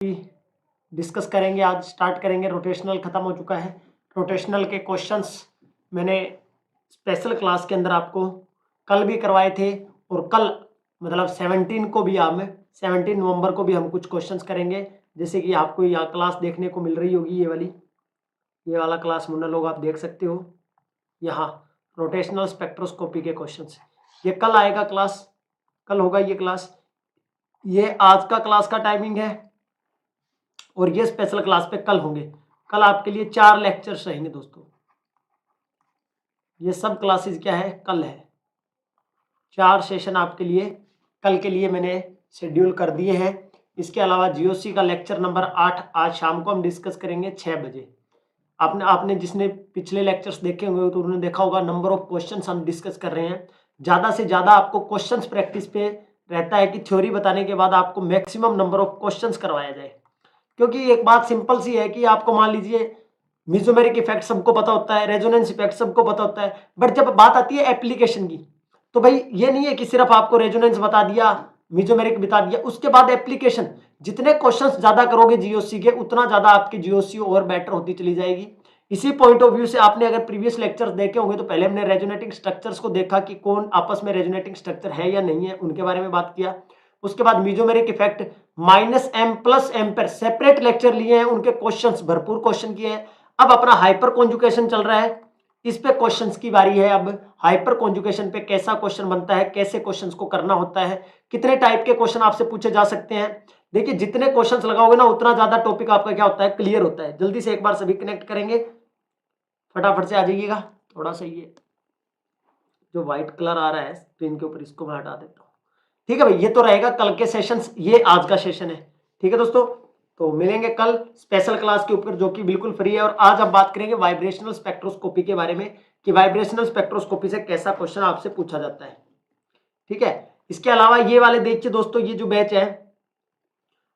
Discuss करेंगे। आज start करेंगे। रोटेशनल खत्म हो चुका है। रोटेशनल के क्वेश्चंस मैंने स्पेशल क्लास के अंदर आपको कल भी करवाए थे और कल मतलब 17 को भी 17 नवंबर को भी हम कुछ क्वेश्चंस करेंगे। जैसे कि आपको यहाँ क्लास देखने को मिल रही होगी, ये वाला क्लास मुन्ना लोग आप देख सकते हो। यहाँ रोटेशनल स्पेक्ट्रोस्कोपी के क्वेश्चंस ये कल आएगा क्लास, कल होगा ये क्लास। ये आज का क्लास का टाइमिंग है और ये स्पेशल क्लास पे कल होंगे। कल आपके लिए 4 लेक्चर्स रहेंगे दोस्तों। ये सब क्लासेस क्या है, कल है। 4 सेशन आपके लिए कल के लिए मैंने शेड्यूल कर दिए हैं। इसके अलावा जीओसी का लेक्चर नंबर 8 आज शाम को हम डिस्कस करेंगे 6 बजे। आपने जिसने पिछले लेक्चर्स देखे होंगे तो उन्होंने देखा होगा नंबर ऑफ क्वेश्चंस हम डिस्कस कर रहे हैं। ज़्यादा से ज़्यादा आपको क्वेश्चंस प्रैक्टिस पे रहता है कि थ्योरी बताने के बाद आपको मैक्सिमम नंबर ऑफ क्वेश्चंस करवाया जाए। क्योंकि एक बात सिंपल सी है कि आपको मान लीजिए मिजोमेरिक इफेक्ट सबको पता होता है, रेजोनेंस इफेक्ट सबको पता होता है, बट जब बात आती है एप्लीकेशन की तो भाई ये नहीं है कि सिर्फ आपको रेजोनेंस बता दिया, मिजोमेरिक बता दिया, उसके बाद एप्लीकेशन। जितने क्वेश्चंस ज्यादा करोगे जीओसी के उतना ज्यादा आपकी जीओसी और बेटर होती चली जाएगी। इसी पॉइंट ऑफ व्यू से आपने अगर प्रीवियस लेक्चर्स देखे होंगे तो पहले हमने रेजोनेटिंग स्ट्रक्चर्स को देखा कि कौन आपस में रेजोनेटिंग स्ट्रक्चर है या नहीं है, उनके बारे में बात किया। उसके बाद मिजोमेरिक इफेक्ट -m + m पर सेपरेट लेक्चर लिए हैं, उनके क्वेश्चंस भरपूर क्वेश्चन किए हैं। अब अपना हाइपर कॉन्जुगेशन चल रहा है, इस पे क्वेश्चंस की बारी है। अब हाइपर कॉन्जुगेशन पे कैसा क्वेश्चन बनता है, कैसे क्वेश्चंस को करना होता है, कितने टाइप के क्वेश्चन आपसे पूछे जा सकते हैं। देखिए जितने क्वेश्चंस लगाओगे ना उतना ज्यादा टॉपिक आपका क्या होता है, क्लियर होता है। जल्दी से एक बार सभी कनेक्ट करेंगे, फटाफट से आ जाइएगा। थोड़ा सा ये जो व्हाइट कलर आ रहा है स्क्रीन के ऊपर इसको मैं हटा देता हूँ। ठीक है भाई, ये तो रहेगा कल के सेशन, ये आज का सेशन है। ठीक है दोस्तों, तो मिलेंगे कल स्पेशल क्लास के ऊपर जो कि बिल्कुल फ्री है। और आज हम बात करेंगे वाइब्रेशनल स्पेक्ट्रोस्कोपी के बारे में कि वाइब्रेशनल स्पेक्ट्रोस्कोपी से कैसा क्वेश्चन आपसे पूछा जाता है। ठीक है, इसके अलावा ये वाले देखिए दोस्तों, ये जो बैच है,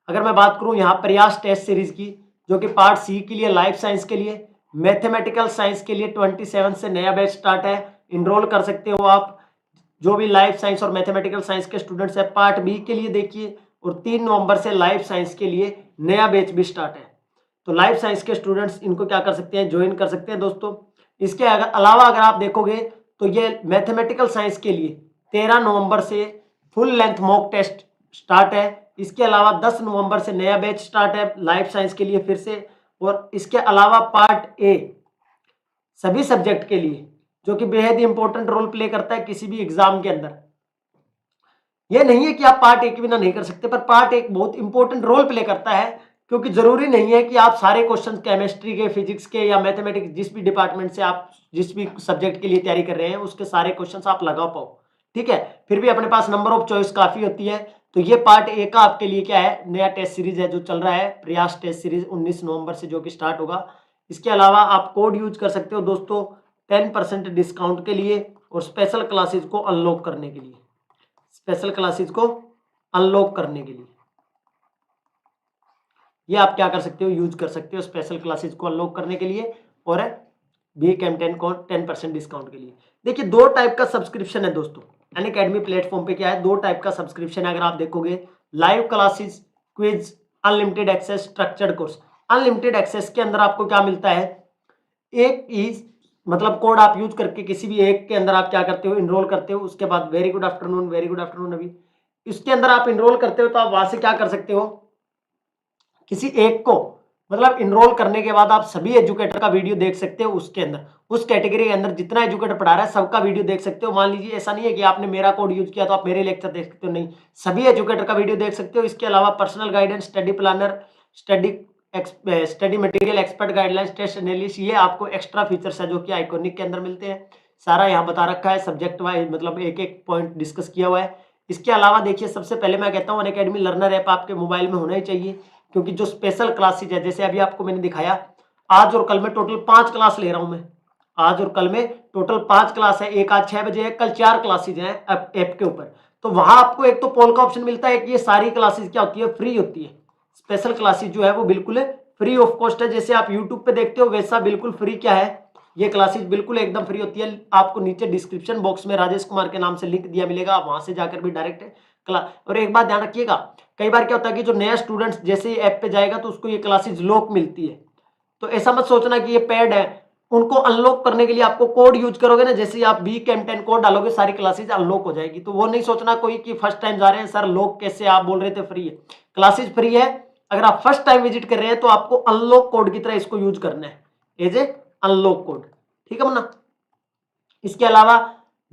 अगर मैं बात करूं यहाँ प्रयास टेस्ट सीरीज की, जो कि पार्ट सी के लिए, लाइफ साइंस के लिए, मैथमेटिकल साइंस के लिए 27 से नया बैच स्टार्ट है। इनरोल कर सकते हो आप जो भी लाइफ साइंस और मैथमेटिकल साइंस के स्टूडेंट्स है। पार्ट बी के लिए देखिए, और 3 नवंबर से लाइफ साइंस के लिए नया बैच भी स्टार्ट है। तो लाइफ साइंस के स्टूडेंट्स इनको क्या कर सकते हैं, ज्वाइन कर सकते हैं दोस्तों। इसके अलावा अगर आप देखोगे तो ये मैथमेटिकल साइंस के लिए 13 नवंबर से full length mock test start है। इसके अलावा 10 नवंबर से नया बैच स्टार्ट है लाइफ साइंस के लिए फिर से। और इसके अलावा पार्ट ए सभी सब्जेक्ट के लिए, जो कि बेहद ही इंपॉर्टेंट रोल प्ले करता है किसी भी एग्जाम के अंदर। यह नहीं है कि आप पार्ट ए के बिना नहीं कर सकते, पर पार्ट एक बहुत इंपॉर्टेंट रोल प्ले करता है। क्योंकि जरूरी नहीं है कि आप सारे क्वेश्चन केमिस्ट्री के, फिजिक्स के या मैथमेटिक्स जिस भी डिपार्टमेंट से आप जिस भी सब्जेक्ट के लिए तैयारी कर रहे हैं उसके सारे क्वेश्चंस आप लगा पाओ। ठीक है, फिर भी अपने पास नंबर ऑफ चॉइस काफी होती है। तो ये पार्ट ए का आपके लिए क्या है, नया टेस्ट सीरीज है जो चल रहा है, प्रयास टेस्ट सीरीज 19 नवंबर से जो कि स्टार्ट होगा। इसके अलावा आप कोड यूज कर सकते हो दोस्तों 10% डिस्काउंट के लिए और स्पेशल क्लासेज को अनलॉक करने के लिए, स्पेशल क्लासेज को अनलॉक करने के लिए ये आप क्या कर सकते हो, यूज कर सकते हो स्पेशल क्लासेज को अनलॉक करने के लिए और BCAM10 को 10% डिस्काउंट के लिए। देखिए 2 टाइप का सब्सक्रिप्शन है दोस्तों अनअकैडमी प्लेटफॉर्म पे। क्या है, 2 टाइप का सब्सक्रिप्शन है। अगर आप देखोगे live classes, quiz, unlimited access, structured course. Unlimited access के अंदर आपको क्या मिलता है, एक ही मतलब कोड आप यूज करके किसी भी एक के अंदर आप क्या करते हो, इनरोल करते हो। उसके बाद very good afternoon, very good afternoon. अभी इसके अंदर आप इनरोल करते हो तो आप वहां से क्या कर सकते हो, किसी एक को मतलब इनरोल करने के बाद आप सभी एजुकेटर का वीडियो देख सकते हो। उसके अंदर उस कैटेगरी के अंदर जितना एजुकेटर पढ़ा रहा है सबका वीडियो देख सकते हो। मान लीजिए ऐसा नहीं है कि आपने मेरा कोड यूज किया तो आप मेरे लेक्चर देख सकते हो, नहीं, सभी एजुकेटर का वीडियो देख सकते हो। इसके अलावा personal guidance, study planner, study material, expert guidelines, test analysis, ये आपको एक्स्ट्रा फीचर्स है जो कि आइकॉनिक के अंदर मिलते हैं। सारा यहाँ बता रखा है, सब्जेक्ट वाइज मतलब एक एक पॉइंट डिस्कस किया हुआ है। इसके अलावा देखिए सबसे पहले मैं कहता हूँ अनअकैडमी लर्नर ऐप आपके मोबाइल में होना ही चाहिए। क्योंकि जो स्पेशल क्लासेज है, जैसे अभी आपको मैंने दिखाया, आज और कल में टोटल 5 क्लास ले रहा हूं मैं। आज और कल में टोटल 5 क्लास है। एक आज 6 बजे है, कल 4 क्लासेज हैं ऐप के ऊपर। तो वहां आपको एक तो पोल का ऑप्शन मिलता है कि ये सारी क्लासेज क्या होती है, फ्री होती है। स्पेशल क्लासेज जो है वो बिल्कुल फ्री ऑफ कॉस्ट है। जैसे आप यूट्यूब पे देखते हो वैसा बिल्कुल फ्री क्या है, ये क्लासेज बिल्कुल एकदम फ्री होती है। आपको नीचे डिस्क्रिप्शन बॉक्स में राजेश कुमार के नाम से लिंक दिया मिलेगा, आप वहां से जाकर भी डायरेक्ट क्लास। और एक बात ध्यान रखिएगा, कई बार क्या होता है कि जो नया स्टूडेंट्स जैसे ही ऐप पे जाएगा तो उसको ये क्लासेज लॉक मिलती है, तो ऐसा मत सोचना कि ये पेड है। उनको अनलॉक करने के लिए आपको कोड यूज करोगे ना, जैसे आप BCAM10 कोड डालोगे सारी क्लासेज अनलॉक हो जाएगी। तो वो नहीं सोचना कोई कि फर्स्ट टाइम जा रहे हैं सर लॉक कैसे, आप बोल रहे थे फ्री है, क्लासेज फ्री है। अगर आप फर्स्ट टाइम विजिट कर रहे हैं तो आपको अनलॉक कोड की तरह इसको यूज करना है, एज ए अनलॉक कोड, ठीक है ना। इसके अलावा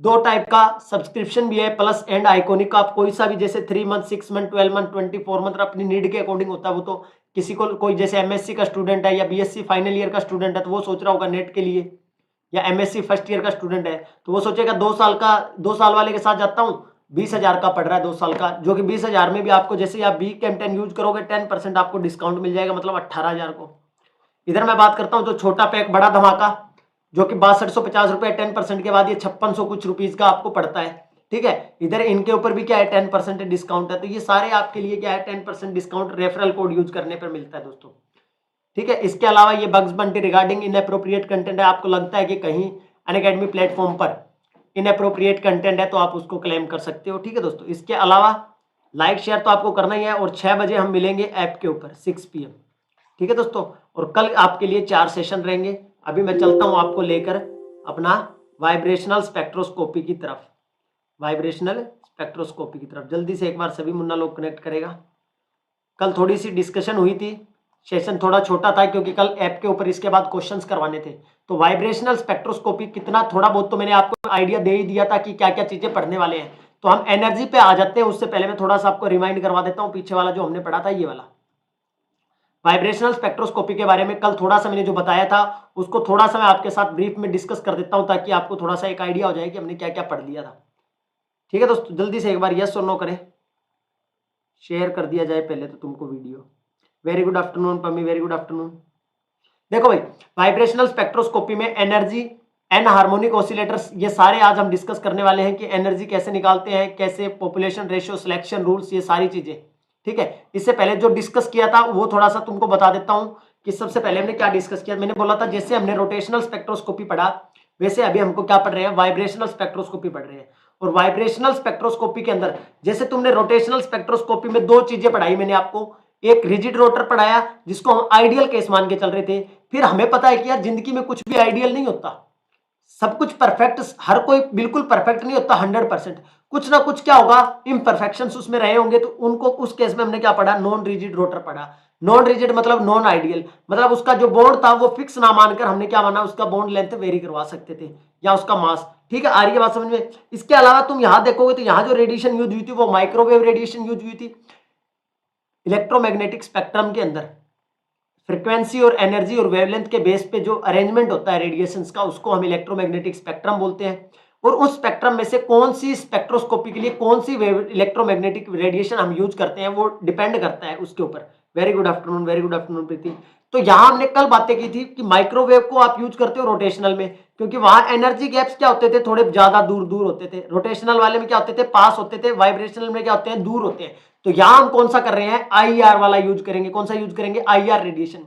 2 टाइप का सब्सक्रिप्शन भी है, प्लस एंड आइकॉनिक का। आप कोई सा भी, जैसे 3 मंथ, 6 मंथ, 12 मंथ, 24 मंथ, अपनी नीड के अकॉर्डिंग होता है वो। तो किसी को, कोई जैसे MSc का स्टूडेंट है या BSc फाइनल ईयर का स्टूडेंट है तो वो सोच रहा होगा नेट के लिए, या MSc फर्स्ट ईयर का स्टूडेंट है तो वो सोचेगा 2 साल वाले के साथ जाता हूँ, 20,000 का पड़ रहा है 2 साल का, जो कि 20,000 में भी आपको, जैसे आप BCAM10 यूज करोगे 10% आपको डिस्काउंट मिल जाएगा, मतलब 18,000 को। इधर मैं बात करता हूँ जो छोटा पैक बड़ा धमाका, जो कि 6250 रुपए, 10% के बाद ये 5600 कुछ रुपीज का आपको पड़ता है, ठीक है। इधर इनके ऊपर भी क्या है, 10% डिस्काउंट है। तो ये सारे आपके लिए क्या है, 10% डिस्काउंट रेफरल कोड यूज करने पर मिलता है दोस्तों, ठीक है। इसके अलावा ये bugs Bunty regarding inappropriate content है, आपको लगता है कि कहीं अनअकैडमी प्लेटफॉर्म पर इनएप्रोप्रिएट कंटेंट है तो आप उसको क्लेम कर सकते हो, ठीक है दोस्तों। इसके अलावा लाइक शेयर तो आपको करना ही है, और 6 बजे हम मिलेंगे ऐप के ऊपर 6 PM, ठीक है दोस्तों। और कल आपके लिए 4 सेशन रहेंगे। अभी मैं चलता हूं आपको लेकर अपना वाइब्रेशनल स्पेक्ट्रोस्कोपी की तरफ, वाइब्रेशनल स्पेक्ट्रोस्कोपी की तरफ। जल्दी से एक बार सभी मुन्ना लोग कनेक्ट करेगा। कल थोड़ी सी डिस्कशन हुई थी, सेशन थोड़ा छोटा था क्योंकि कल ऐप के ऊपर इसके बाद क्वेश्चंस करवाने थे। तो वाइब्रेशनल स्पेक्ट्रोस्कोपी कितना, थोड़ा बहुत तो मैंने आपको आइडिया दे ही दिया था कि क्या क्या चीजें पढ़ने वाले हैं। तो हम एनर्जी पे आ जाते हैं, उससे पहले मैं थोड़ा सा आपको रिमाइंड करवा देता हूँ पीछे वाला जो हमने पढ़ा था, ये वाला वाइब्रेशनल स्पेक्ट्रोस्कोपी के बारे में। कल थोड़ा सा मैंने जो बताया था उसको थोड़ा सा मैं आपके साथ ब्रीफ में डिस्कस कर देता हूं, ताकि आपको थोड़ा सा एक आइडिया हो जाए कि हमने क्या क्या पढ़ लिया था, ठीक है दोस्तों। जल्दी से एक बार यस और नो करें, शेयर कर दिया जाए पहले तो तुमको video. Very good afternoon Pammi, very good afternoon. देखो भाई, वाइब्रेशनल स्पेक्ट्रोस्कोपी में एनर्जी, एन हार्मोनिक ऑसिलेटर्स, ये सारे आज हम डिस्कस करने वाले हैं कि एनर्जी कैसे निकालते हैं, कैसे पॉपुलेशन रेशियो, सिलेक्शन रूल्स, ये सारी चीजें, ठीक है। इससे पहले जो डिस्कस किया था वो थोड़ा सा तुमको बता देता हूं कि सबसे पहले हमने क्या डिस्कस किया। मैंने बोला था जैसे हमने रोटेशनल स्पेक्ट्रोस्कोपी पढ़ा, वैसे अभी हमको क्या पढ़ रहे हैं, वाइब्रेशनल स्पेक्ट्रोस्कोपी पढ़ रहे हैं। और वाइब्रेशनल स्पेक्ट्रोस्कोपी के अंदर, जैसे तुमने रोटेशनल स्पेक्ट्रोस्कोपी में 2 चीजें पढ़ाई मैंने आपको, एक रिजिड रोटर पढ़ाया जिसको हम आइडियल केस मान के चल रहे थे। फिर हमें पता है कि यार जिंदगी में कुछ भी आइडियल नहीं होता, सब कुछ परफेक्ट, हर कोई बिल्कुल परफेक्ट नहीं होता 100%, कुछ ना कुछ क्या होगा, इम्परफेक्शंस उसमें रहे होंगे। तो उनको, उस केस में हमने क्या पढ़ा, नॉन रिजिड रोटर पढ़ा। नॉन रिजिड मतलब नॉन आइडियल, मतलब उसका जो बॉन्ड था वो फिक्स ना मानकर हमने क्या माना, उसका बॉन्ड लेंथ वेरी करवा सकते थे, या उसका मास, ठीक है। आ रही है बात समझ में। इसके अलावा तुम यहां देखोगे तो यहां जो रेडिएशन यूज हुई थी वो माइक्रोवेव रेडिएशन यूज हुई थी। इलेक्ट्रोमैग्नेटिक स्पेक्ट्रम के अंदर फ्रीक्वेंसी और एनर्जी और वेवलेंथ के बेस पे जो अरेंजमेंट होता है रेडिएशंस का, उसको हम इलेक्ट्रोमैग्नेटिक स्पेक्ट्रम बोलते हैं। और उस स्पेक्ट्रम में से कौन सी स्पेक्ट्रोस्कोपी के लिए कौन सी इलेक्ट्रोमैग्नेटिक रेडिएशन हम यूज करते हैं वो डिपेंड करता है उसके ऊपर। Very good afternoon, very good afternoon Preeti. तो यहां हमने कल बातें की थी कि माइक्रोवेव को आप यूज करते हो रोटेशनल में, क्योंकि वहां एनर्जी गैप्स क्या होते थे, थोड़े ज्यादा दूर दूर होते थे। रोटेशनल वाले में क्या होते थे, पास होते थे। वाइब्रेशनल में क्या होते हैं, दूर होते हैं। तो यहां हम कौन सा कर रहे हैं, IR वाला यूज करेंगे। कौन सा यूज करेंगे, IR रेडिएशन।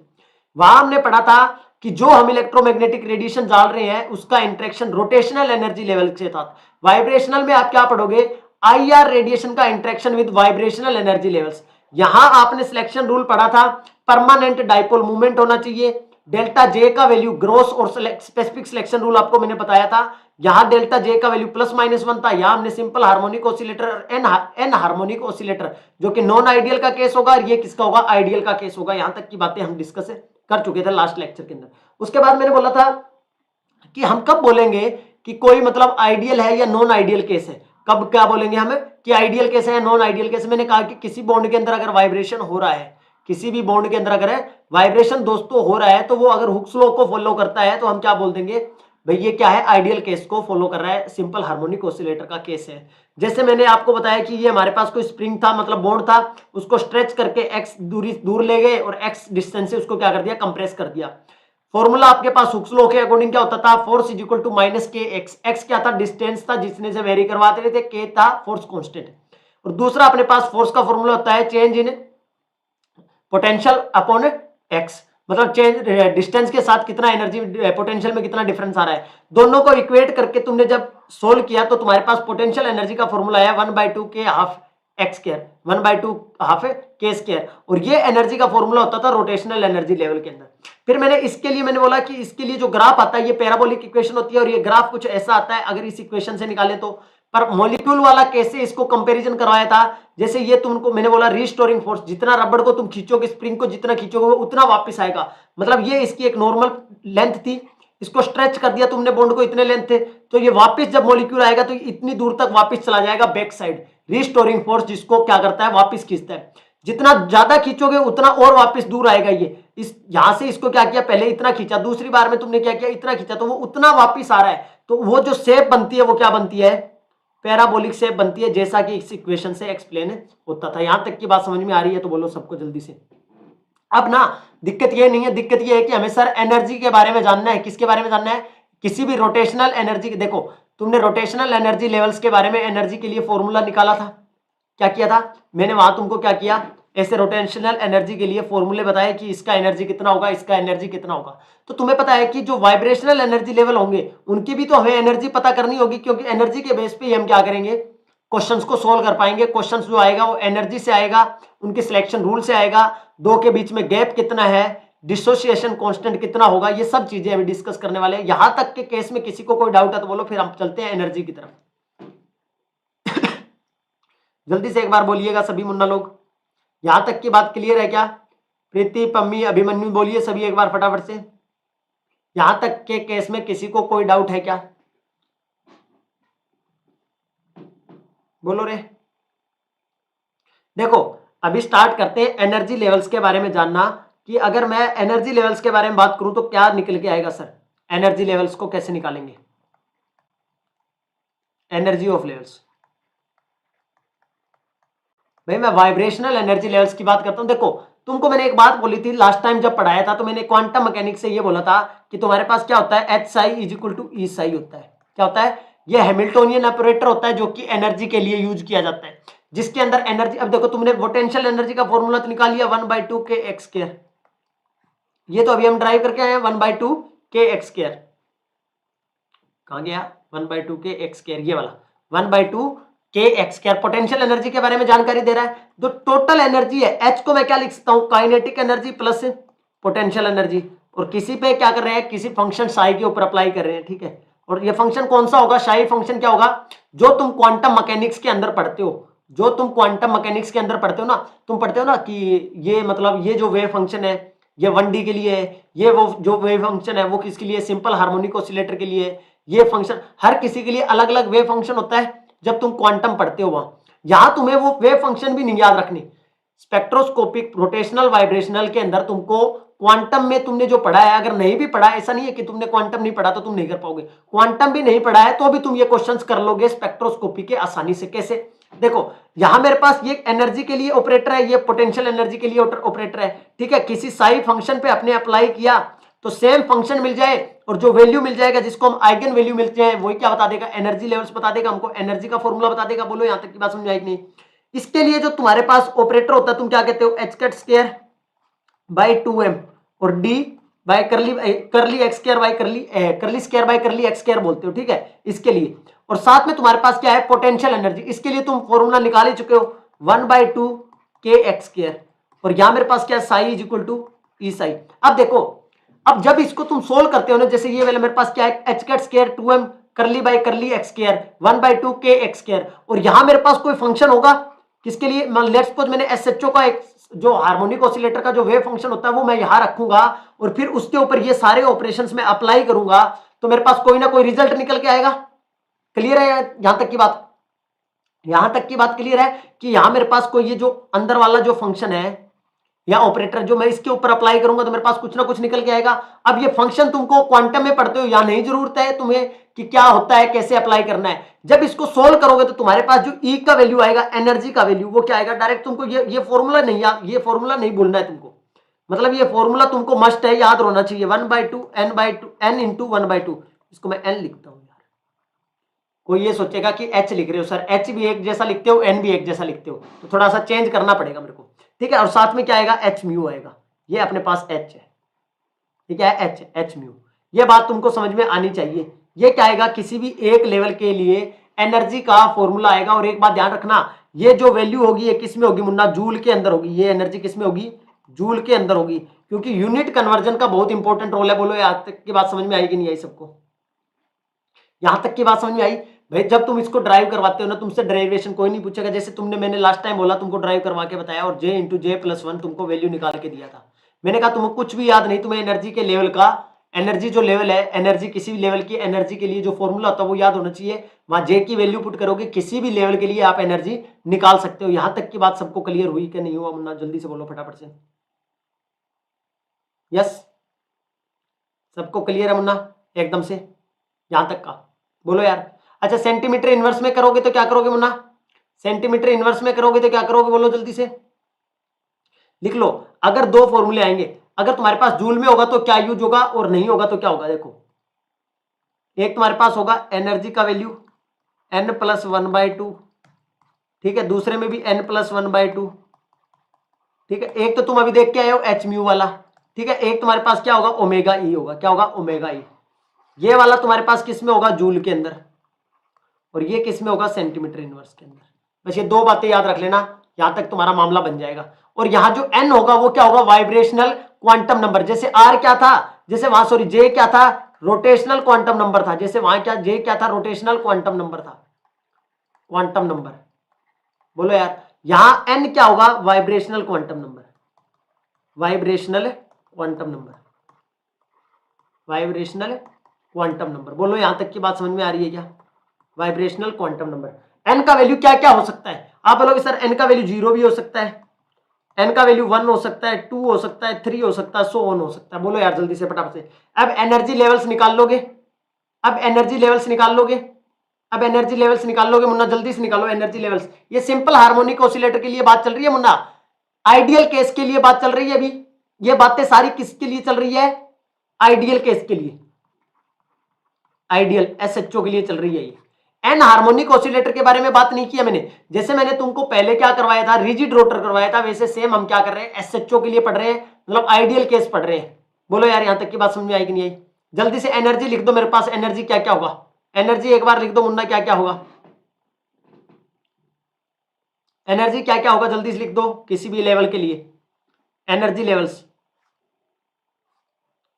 वहां हमने पढ़ा था कि जो हम इलेक्ट्रोमैग्नेटिक रेडिएशन डाल रहे हैं उसका इंटरेक्शन रोटेशनल एनर्जी लेवल के साथ। वाइब्रेशनल में आप क्या पढ़ोगे, IR रेडिएशन का interaction with vibrational energy levels. यहां आपने सिलेक्शन रूल पढ़ा था, परमानेंट डाइपोल मूवमेंट होना चाहिए, डेल्टा जे का वैल्यू ग्रॉस और स्पेसिफिक सिलेक्शन रूल आपको मैंने बताया था। यहां डेल्टा जे का वैल्यू +-1 था। यहां हमने सिंपल हार्मोनिक ऑसिलेटर और एन हार्मोनिक ऑसिलेटर, जो कि नॉन आइडियल का केस होगा, और ये किसका होगा, आइडियल का केस होगा। यहां तक की बातें हम डिस्कस कर चुके थे लास्ट लेक्चर के अंदर। उसके बाद मैंने बोला था कि हम कब बोलेंगे कि कोई मतलब आइडियल है या नॉन आइडियल केस है, कब क्या बोलेंगे हम कि आइडियल केस है या नॉन आइडियल केस। मैंने कहा कि किसी बॉन्ड के अंदर अगर वाइब्रेशन हो रहा है, किसी भी बॉन्ड के अंदर अगर वाइब्रेशन दोस्तों हो रहा है, तो वो अगर हुक्स लॉ को फॉलो करता है तो हम क्या बोल देंगे, भाई ये क्या है, आइडियल केस को फॉलो कर रहा है, सिंपल हार्मोनिक ऑसिलेटर का केस है। जैसे मैंने आपको बताया कि ये हमारे पास कोई स्प्रिंग था, मतलब बॉन्ड था, उसको स्ट्रेच करके x दूरी दूर ले गए और x डिस्टेंस से उसको क्या कर दिया, कंप्रेस कर दिया। फॉर्मूला आपके पास हुक्स लॉ के अकॉर्डिंग क्या होता था, force is equal to -kx। x क्या था, डिस्टेंस था जिसने से वेरी करवाते रहे थे, k था फोर्स कांस्टेंट। और दूसरा अपने पास फोर्स का फॉर्मूला होता है change in potential upon x, मतलब चेंज डिस्टेंस के साथ कितना एनर्जी, पोटेंशियल में कितना डिफरेंस आ रहा है। दोनों को इक्वेट करके तुमने जब सोल्व किया तो तुम्हारे पास पोटेंशियल एनर्जी का फॉर्मूला है 1/2 k ½ एक्स स्क्वायर, 1/2 हाफ है के स्क्वायर। और ये एनर्जी का फॉर्मूला होता था रोटेशनल एनर्जी लेवल के अंदर। फिर मैंने इसके लिए मैंने बोला कि इसके लिए जो ग्राफ आता है ये पैराबोलिक इक्वेशन होती है और ये ग्राफ कुछ ऐसा आता है अगर इस इक्वेशन से निकाले तो। पर मॉलिक्यूल वाला कैसे इसको कंपैरिजन करवाया था, जैसे ये तुमको मैंने बोला रिस्टोरिंग फोर्स, जितना रबड़ को तुम खींचोगे, स्प्रिंग को जितना खींचोगे वो उतना वापस आएगा। मतलब ये इसकी एक नॉर्मल लेंथ थी, इसको स्ट्रेच कर दिया तुमने बॉन्ड को, इतने लेंथ थे, तो ये वापस जब मॉलिक्यूल आएगा तो इतनी दूर तक वापस चला जाएगा बैक साइड। रिस्टोरिंग फोर्स जिसको क्या करता है, वापस खींचता है। जितना ज्यादा खींचोगे उतना और वापस दूर आएगा ये। इस यहां से इसको क्या किया, पहले इतना खींचा, दूसरी बार में तुमने क्या किया, इतना खींचा, तो वो उतना वापस आ रहा है। तो वो जो शेप बनती है वो क्या बनती है, पैराबोलिक शेप बनती है, जैसा कि इस इक्वेशन से एक्सप्लेन होता था। यहां तक की बात समझ में आ रही है तो बोलो सबको जल्दी से। अब ना दिक्कत ये नहीं है, दिक्कत ये है कि हमें सर एनर्जी के बारे में जानना है। किसके बारे में जानना है, किसी भी रोटेशनल एनर्जी। देखो तुमने रोटेशनल एनर्जी लेवल्स के बारे में एनर्जी के लिए फॉर्मूला निकाला था, क्या किया था मैंने वहां तुमको क्या किया, ऐसे रोटेशनल एनर्जी के लिए फॉर्मूले बताए कि इसका एनर्जी कितना होगा, इसका एनर्जी कितना होगा। तो तुम्हें पता है कि जो वाइब्रेशनल एनर्जी लेवल होंगे उनकी भी तो हमें एनर्जी पता करनी होगी, क्योंकि एनर्जी के बेस पे ही हम क्या करेंगे, क्वेश्चंस को सोल्व कर पाएंगे। क्वेश्चंस जो आएगा वो एनर्जी से आएगा, उनके सिलेक्शन रूल से आएगा, दो के बीच में गैप कितना है, डिसोसिएशन कांस्टेंट कितना होगा, ये सब चीजें अभी डिस्कस करने वाले हैं। यहां तक के केस में किसी को कोई डाउट है तो बोलो, फिर हम चलते हैं एनर्जी की तरफ। जल्दी से एक बार बोलिएगा सभी मुन्ना लोग, यहां तक की बात क्लियर है क्या? प्रीति, पम्मी, अभिमन्यु बोलिए सभी एक बार फटाफट से, यहां तक के केस में किसी को कोई डाउट है क्या? बोलो रे। देखो अभी स्टार्ट करते हैं एनर्जी लेवल्स के बारे में जानना, कि अगर मैं एनर्जी लेवल्स के बारे में बात करूं तो क्या निकल के आएगा सर, एनर्जी लेवल्स को कैसे निकालेंगे, एनर्जी ऑफ लेवल्स। भाई मैं वाइब्रेशनल एनर्जी लेवल्स की बात करता हूं। देखो तुमको मैंने एक बात बोली थी लास्ट टाइम जब पढ़ाया था, तो मैंने क्वांटम मैकेनिक्स से ये बोला था कि तुम्हारे पास क्या होता है, H psi is equal to E psi होता है। क्या होता है, ये हैमिल्टोनियन ऑपरेटर होता है जो कि एनर्जी के लिए यूज किया जाता है, जिसके अंदर एनर्जी। अब देखो तुमने पोटेंशियल एनर्जी का फॉर्मूला तो निकाल लिया 1/2 के एक्स स्क्वायर, ये तो अभी हम ड्राइव करके आए हैं 1/2 के एक्स स्क्वायर। कहां गया 1/2 के एक्स स्क्वायर, ये वाला 1/2 के एक्स स्क्वायर पोटेंशियल एनर्जी के बारे में जानकारी दे रहा है। जो टोटल एनर्जी है एच को मैं क्या लिख सकता हूं, kinetic energy plus potential energy. और किसी पे क्या कर रहे हैं, किसी फंक्शन साई के ऊपर अप्लाई कर रहे हैं, ठीक है। और ये फंक्शन कौन सा होगा, साई फंक्शन क्या होगा, जो तुम क्वांटम मैकेनिक्स के अंदर पढ़ते हो, जो तुम क्वांटम मैकेनिक्स के अंदर पढ़ते हो ना, तुम पढ़ते हो ना कि ये मतलब ये जो वेव फंक्शन है ये 1D के लिए है, ये वो जो वेव फंक्शन है वो किसके लिए, सिंपल हार्मोनिक ऑसिलेटर के लिए। ये फंक्शन हर किसी के लिए अलग अलग वेव फंक्शन होता है जब तुम क्वांटम पढ़ते हो वहां। यहां तुम्हें वो वेव फंक्शन भी नहीं याद रखने। स्पेक्ट्रोस्कोपिक रोटेशनल वाइब्रेशनल के अंदर तुमको क्वांटम में तुमने जो पढ़ा है, अगर नहीं भी पढ़ा, ऐसा नहीं है कि तुमने क्वांटम नहीं पढ़ा तो तुम नहीं कर पाओगे, क्वांटम भी नहीं पढ़ा है तो भी तुम ये क्वेश्चंस कर लोगे स्पेक्ट्रोस्कोपी के आसानी से। कैसे, देखो यहां मेरे पास ये एनर्जी के लिए ऑपरेटर है, ये पोटेंशियल एनर्जी के लिए ऑपरेटर है, ठीक है। किसी साई फंक्शन पे अपने अप्लाई किया तो सेम फंक्शन मिल जाए और जो वैल्यू मिल जाएगा जिसको हम आइगन वैल्यू मिलते हैं वही क्या बता देगा, एनर्जी लेवल्स बता देगा हमको, एनर्जी का फॉर्मूला बता देगा। बोलो यहां तक की बात समझ आई कि नहीं? इसके लिए जो तुम्हारे पास ऑपरेटर होता है तुम क्या कहते हो, H cut square by 2m और डी बाय करली एक्स स्क्वायर बाय करली स्क्वायर बाय करली एक्स स्क्वायर बोलते हो, ठीक है इसके लिए। और साथ में तुम्हारे पास क्या है, पोटेंशियल एनर्जी, इसके लिए तुम फॉर्मूला निकाल ही चुके हो 1/2 के एक्स स्क्वायर। और यहां मेरे पास क्या है, Sai is equal to E Sai. अब देखो, अब जब इसको तुम सोल्व करते हो ना, जैसे ये वाला मेरे पास क्या है, एच कट स्क्वायर 2m करली बाय करली एक्स स्क्वायर 1/2 के एक्स स्क्वायर। और यहां मेरे पास कोई फंक्शन होगा किसके लिए, लेट्स सपोज मैंने एसएचओ का एक जो हार्मोनिक ऑसिलेटर का जो वेव फंक्शन होता है वो मैं यहां रखूंगा और फिर उसके ऊपर ये सारे ऑपरेशंस में अप्लाई करूंगा तो मेरे पास कोई ना कोई रिजल्ट निकल के आएगा। क्लियर है यहां तक की बात? यहां तक की बात क्लियर है कि यहां मेरे पास कोई ये जो अंदर वाला जो फंक्शन है या ऑपरेटर जो मैं इसके ऊपर अप्लाई करूंगा तो मेरे पास कुछ ना कुछ निकल के आएगा। अब ये फंक्शन तुमको क्वांटम में पढ़ते हो या नहीं जरूरत है तुम्हें कि क्या होता है, कैसे अप्लाई करना है। जब इसको सोल्व करोगे तो तुम्हारे पास जो ई का वैल्यू आएगा, एनर्जी का वैल्यू, वो क्या आएगा डायरेक्ट। तुमको ये फॉर्मूला नहीं, ये फॉर्मूला नहीं बोलना है तुमको, मतलब ये फॉर्मूला तुमको मस्ट है, याद होना चाहिए 1/2 n इंटू 1/2। इसको मैं n लिखता हूं यार, कोई ये सोचेगा कि h लिख रहे हो सर, h भी एक जैसा लिखते हो n भी एक जैसा लिखते हो, तो थोड़ा सा चेंज करना पड़ेगा मेरे को, ठीक है। और साथ में क्या आएगा, h म्यू आएगा, ये अपने पास h है, ठीक है, h म्यू। ये बात तुमको समझ में आनी चाहिए। ये क्या आएगा, किसी भी एक लेवल के लिए एनर्जी का फॉर्मूला आएगा। और एक बात ध्यान रखना ये जो वैल्यू होगी ये किस में होगी मुन्ना, जूल के अंदर होगी। ये एनर्जी किस में होगी, जूल के अंदर होगी, क्योंकि यूनिट कन्वर्जन का बहुत इंपॉर्टेंट रोल है। बोलो यहाँ तक की बात समझ में आई कि नहीं आई सबको, यहां तक की बात समझ में आई भाई। जब तुम इसको ड्राइव करवाते हो ना, तुमसे ड्राइवेशन कोई नहीं पूछेगा। जैसे तुमने, मैंने लास्ट टाइम बोला तुमको ड्राइव करवा के बताया और j इंटू जे प्लस 1 तुमको वैल्यू निकाल के दिया था। मैंने कहा तुम्हें कुछ भी याद नहीं, तुम्हें एनर्जी के लेवल का, एनर्जी जो लेवल है, एनर्जी किसी भी लेवल की एनर्जी के लिए जो फॉर्मूला होता है वो याद होना चाहिए। वहां जे की वैल्यू पुट करोगे, किसी भी लेवल के लिए आप एनर्जी निकाल सकते हो। यहां तक की बात सबको क्लियर हुई कि नहीं हुआ मुन्ना, जल्दी से बोलो फटाफट से। यस, सबको क्लियर है मुन्ना एकदम से यहां तक का, बोलो यार। अच्छा, सेंटीमीटर इनवर्स में करोगे तो क्या करोगे मुन्ना, सेंटीमीटर इनवर्स में करोगे तो क्या करोगे, बोलो जल्दी से लिख लो। अगर दो फॉर्मूले आएंगे, अगर तुम्हारे पास जूल में होगा तो क्या यूज होगा और नहीं होगा तो क्या होगा। देखो, एक तुम्हारे पास होगा एनर्जी का वैल्यू n प्लस 1/2, ठीक है, दूसरे में भी n प्लस 1/2, ठीक है। एक तो तुम अभी देख के आए हो एच म्यू वाला, ठीक है। एक तुम्हारे पास क्या होगा, ओमेगा ई होगा। क्या होगा, ओमेगा ई। ये वाला तुम्हारे पास किस में होगा, जूल के अंदर, और ये किस में होगा, सेंटीमीटर इनवर्स के अंदर। बस ये दो बातें याद रख लेना, यहां तक तुम्हारा मामला बन जाएगा। और यहां जो n होगा वो क्या होगा, वाइब्रेशनल क्वांटम नंबर। जैसे r क्या था, जैसे वहां सॉरी j क्या था, रोटेशनल क्वांटम नंबर था। जैसे वहां क्या, j क्या था, रोटेशनल क्वांटम नंबर था, क्वांटम नंबर। बोलो यार, यहां n क्या होगा, vibrational quantum number, vibrational quantum number, vibrational quantum number. बोलो यहां तक की बात समझ में आ रही है क्या, वाइब्रेशनल क्वांटम नंबर। एन का वैल्यू क्या क्या हो सकता है, आप बोलोगे सर एन का वैल्यू 0 भी हो सकता है, एन का वैल्यू 1 हो सकता है, 2 हो सकता है, 3 हो सकता है, सो ऑन हो सकता है। बोलो यार जल्दी से फटाफट से। अब एनर्जी लेवल्स निकाल लोगे, अब एनर्जी लेवल्स निकाल लोगे, अब एनर्जी लेवल्स निकाल लोगे मुन्ना, जल्दी से निकालो एनर्जी लेवल्स। ये सिंपल हार्मोनिक ऑसिलेटर के लिए बात चल रही है मुन्ना, आइडियल केस के लिए बात चल रही है अभी। ये बातें सारी किसके लिए चल रही है, आइडियल केस के लिए, आइडियल एसएचओ के लिए चल रही है ये। एन हार्मोनिक ऑसिलेटर के बारे में बात नहीं किया मैंने। जैसे मैंने तुमको पहले क्या करवाया था, रिजिड रोटर करवाया था, वैसे सेम हम क्या कर रहे हैं, एसएचओ के लिए पढ़ रहे हैं, मतलब आइडियल केस पढ़ रहे हैं। बोलो यार यहां तक की बात समझ में आई कि नहीं आई। जल्दी से एनर्जी लिख दो मेरे पास, एनर्जी क्या क्या होगा, एनर्जी एक बार लिख दो मुन्ना, क्या क्या होगा, एनर्जी क्या क्या होगा, जल्दी से लिख दो किसी भी लेवल के लिए। एनर्जी लेवल्स,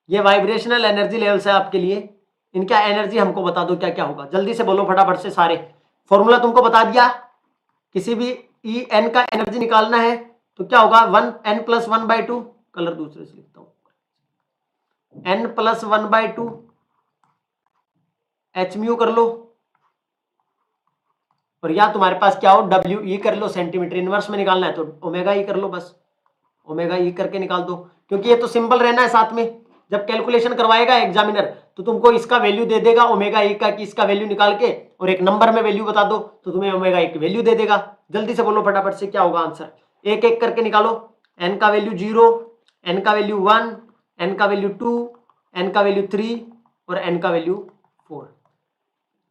ये वाइब्रेशनल एनर्जी लेवल्स है आपके लिए, इनका एनर्जी हमको बता दो क्या क्या होगा, जल्दी से बोलो फटाफट से। सारे फॉर्मूला तुमको बता दिया, किसी भी ई एन का एनर्जी निकालना है तो क्या होगा, 1 n प्लस 1/2, कलर दूसरे से लिखता हूं, n प्लस 1/2 एच म्यू कर लो, और या तुम्हारे पास क्या हो, डब्ल्यू ई कर लो। सेंटीमीटर इनवर्स में निकालना है तो ओमेगा ई कर लो, बस ओमेगा ई करके निकाल दो, क्योंकि ये तो सिंपल रहना है साथ में। जब कैलकुलेशन करवाएगा एग्जामिनर तो तुमको इसका वैल्यू दे देगा ओमेगा ई का, कि इसका वैल्यू निकाल के और एक नंबर में वैल्यू बता दो तो तुम्हें ओमेगा ई की वैल्यू दे देगा। जल्दी से बोलो फटाफट से क्या होगा आंसर, एक एक करके निकालो। एन का वैल्यू 0, एन का वैल्यू 1, एन का वैल्यू 2, एन का वैल्यू 3 और एन का वैल्यू 4।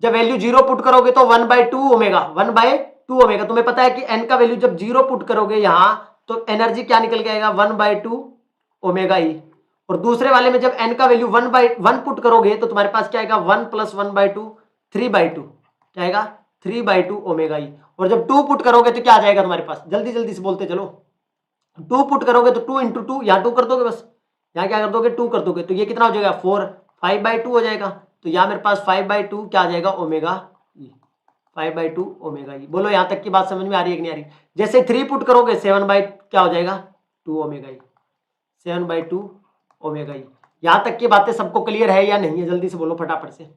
जब वैल्यू 0 पुट करोगे तो 1/2 ओमेगा, 1/2 ओमेगा। तुम्हें पता है कि एन का वैल्यू जब 0 पुट करोगे यहां तो एनर्जी क्या निकल के आएगा, 1/2 ओमेगा ई। और दूसरे वाले में जब n का वैल्यू 1/1 पुट करोगे तो तुम्हारे पास क्या आएगा, 1 प्लस 1/2, 3/2, क्या आएगा, 3/2 ओमेगा ई। और जब 2 पुट करोगे तो क्या आ जाएगा तुम्हारे पास, जल्दी जल्दी से बोलते चलो। 2 पुट करोगे तो 2 इंटू 2, यहाँ 2 कर दोगे, बस यहाँ क्या कर दोगे, 2 कर दोगे तो ये कितना हो जाएगा, 4, 5/2 हो जाएगा। तो यहाँ मेरे पास 5/2 क्या आ जाएगा, ओमेगा ई, 5/2 ओमेगा ई। बोलो यहाँ तक की बात समझ में आ रही है कि नहीं आ रही। जैसे 3 पुट करोगे 7 बाई क्या हो जाएगा, 2 ओमेगा ई, 7/2 ओमेगा ई। यहां तक की बातें सबको क्लियर है या नहीं है, जल्दी से बोलो फटाफट से,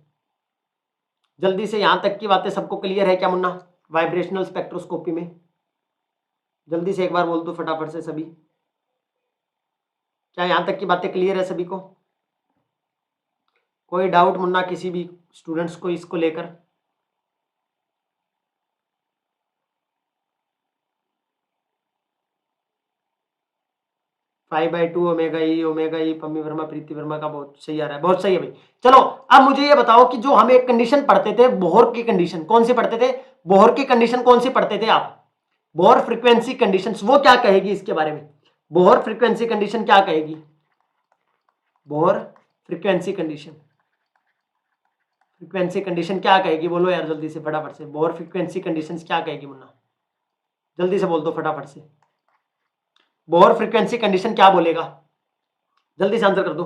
जल्दी से। यहां तक की बातें सबको क्लियर है क्या मुन्ना, वाइब्रेशनल स्पेक्ट्रोस्कोपी में, जल्दी से एक बार बोल दो फटाफट से सभी। क्या यहां तक की बातें क्लियर है सभी को, कोई डाउट मुन्ना किसी भी स्टूडेंट्स को इसको लेकर। 5/2 ओमेगा ई पम्मी वर्मा प्रीति वर्मा का बहुत सही आ रहा है, बहुत सही है भाई। चलो अब मुझे ये बताओ कि जो हम एक कंडीशन पढ़ते थे, बोहर की कंडीशन, कौन सी पढ़ते थे, बोहर की कंडीशन कौन सी पढ़ते थे आप, बोहर फ्रीक्वेंसी कंडीशंस, वो क्या कहेगी इसके बारे में, बोहर फ्रीक्वेंसी कंडीशन क्या कहेगी, Bohr frequency condition, frequency condition क्या कहेगी, बोलो यार जल्दी से फटाफट से, बोहर फ्रीक्वेंसी कंडीशंस क्या कहेगी मुन्ना। जल्दी से बोल दो फटाफट से। बोहर फ्रीक्वेंसी कंडीशन क्या बोलेगा, जल्दी से आंसर कर दो।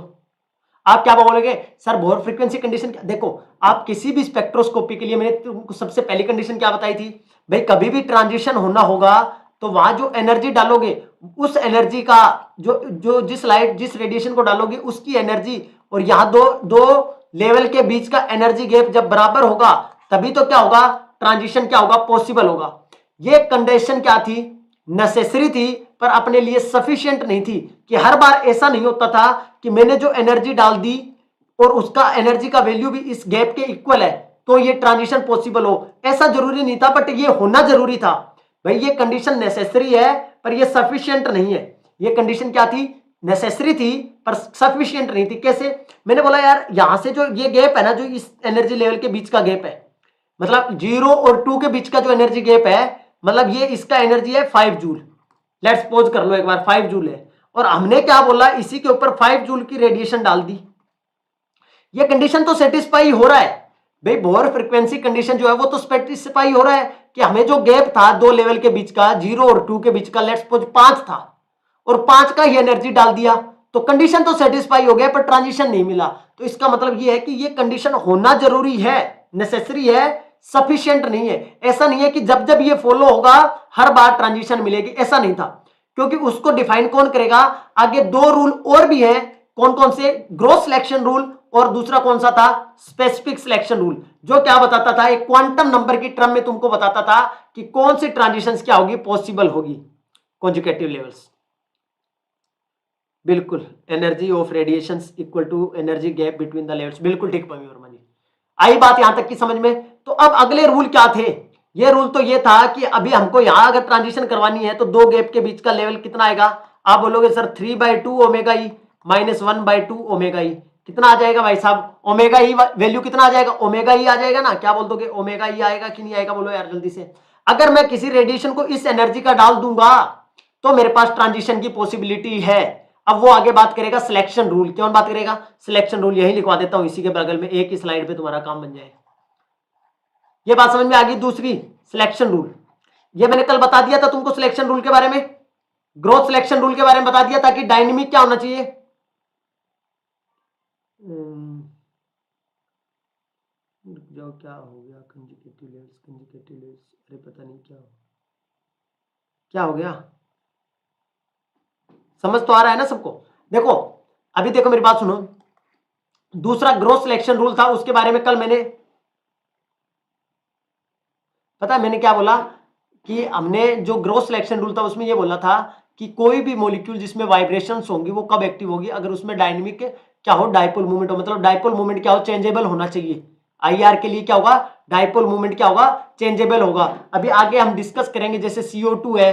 आप क्या बोलोगे सर बोहर फ्रीक्वेंसी कंडीशन क्या? देखो आप किसी भी स्पेक्ट्रोस्कोपी के लिए मैंने तुमको सबसे पहली कंडीशन क्या बताई थी भाई, कभी भी ट्रांजिशन होना होगा तो वहां जो एनर्जी डालोगे उस एनर्जी का जो जो जिस लाइट जिस रेडिएशन को डालोगे उसकी एनर्जी और यहां दो दो लेवल के बीच का एनर्जी गैप जब बराबर होगा तभी तो क्या होगा, ट्रांजिशन क्या होगा, पॉसिबल होगा। ये कंडीशन क्या थी, नेसेसरी थी पर अपने लिए सफिशिएंट नहीं थी कि हर बार ऐसा नहीं होता था कि मैंने जो एनर्जी डाल दी और उसका एनर्जी का वैल्यू भी इस गैप के इक्वल है तो ये ट्रांजिशन पॉसिबल हो, ऐसा जरूरी नहीं था बट ये होना जरूरी था। भाई ये कंडीशन नेसेसरी है पर ये सफिशिएंट नहीं है। ये कंडीशन क्या थी, नेसेसरी थी पर सफिशिएंट नहीं थी। कैसे, मैंने बोला यार यहां से जो ये गैप है ना, जो इस एनर्जी लेवल के बीच का गैप है, मतलब 0 और 2 के बीच का जो एनर्जी गैप है, मतलब ये इसका एनर्जी है 5 जूल। लेट्स पोज कर लो एक बार, 5 जूल है और हमने क्या बोला, इसी के ऊपर 5 जूल की रेडिएशन डाल दी। ये कंडीशन तो सेटिस्फाई हो रहा है भाई, बोहर फ्रीक्वेंसी कंडीशन जो है वो तो सेटिस्फाई हो रहा है कि हमें जो गैप था दो लेवल के बीच का, 0 और 2 के बीच का, लेट्स सपोज 5 था और 5 का ही एनर्जी डाल दिया तो कंडीशन तो सेटिस्फाई हो गया पर ट्रांजिशन नहीं मिला। तो इसका मतलब ये है कि ये कंडीशन होना जरूरी है, नेसेसरी है, सफिशिएंट नहीं है। ऐसा नहीं है कि जब जब ये फॉलो होगा हर बार ट्रांजिशन मिलेगी, ऐसा नहीं था, क्योंकि उसको डिफाइन कौन करेगा, आगे दो रूल और भी है। कौन कौन से, ग्रोस सिलेक्शन रूल और दूसरा कौन सा था, स्पेसिफिक सिलेक्शन रूल, जो क्या बताता था, एक क्वांटम नंबर की टर्म में तुमको बताता था कि कौन सी ट्रांजिशंस क्या होगी, पॉसिबल होगी, कॉन्जुगेटिव लेवल्स। बिल्कुल, energy of radiations equal to energy gap between the levels, बिल्कुल ठीक पमी वर्मा जी। आई बात यहां तक की समझ में? तो अब अगले रूल क्या थे, ये रूल तो ये था कि अभी हमको यहां अगर ट्रांजिशन करवानी है तो दो गैप के बीच का लेवल कितना आएगा, आप बोलोगे sir 3/2 omega E minus 1/2 omega ई, कितना आ जाएगा भाई साहब, ओमेगा ई वैल्यू कितना आ जाएगा, ओमेगा ई आ जाएगा ना, क्या बोल दोगे, ओमेगा ई आएगा कि नहीं आएगा, बोलो यार जल्दी से। अगर मैं किसी रेडिएशन को इस एनर्जी का डाल दूंगा तो मेरे पास ट्रांजिशन की पॉसिबिलिटी है। अब वो आगे बात करेगा सिलेक्शन रूल, कौन बात करेगा, सिलेक्शन रूल, यही लिखवा देता हूं इसी के बगल में, एक ही स्लाइड पे तुम्हारा काम बन जाए। ये बात समझ में आ गई। दूसरी सिलेक्शन रूल, ये मैंने कल बता दिया था तुमको सिलेक्शन रूल के बारे में, ग्रोथ सिलेक्शन रूल के बारे में बता दिया था कि डायनेमिक क्या होना चाहिए, जो क्या हो गया, कंजुगेटिव लेवल्स, अरे पता नहीं क्या हो गया, समझ तो आ रहा है ना सबको? देखो अभी देखो मेरी बात सुनो, दूसरा ग्रोथ सिलेक्शन रूल था, उसके बारे में कल मैंने, पता है मैंने क्या बोला कि हमने जो ग्रोथ सिलेक्शन रूल था उसमें ये बोला था कि कोई भी मॉलिक्यूल जिसमें वाइब्रेशंस होंगी वो कब एक्टिव होगी, अगर उसमें डायनेमिक क्या हो, डाइपोल मूवमेंट हो, मतलब डाइपोल मूवमेंट क्या हो, चेंजेबल होना चाहिए। आईआर के लिए क्या होगा, डाइपोल मूवमेंट क्या होगा, चेंजेबल होगा। अभी आगे हम डिस्कस करेंगे, जैसे CO2 है,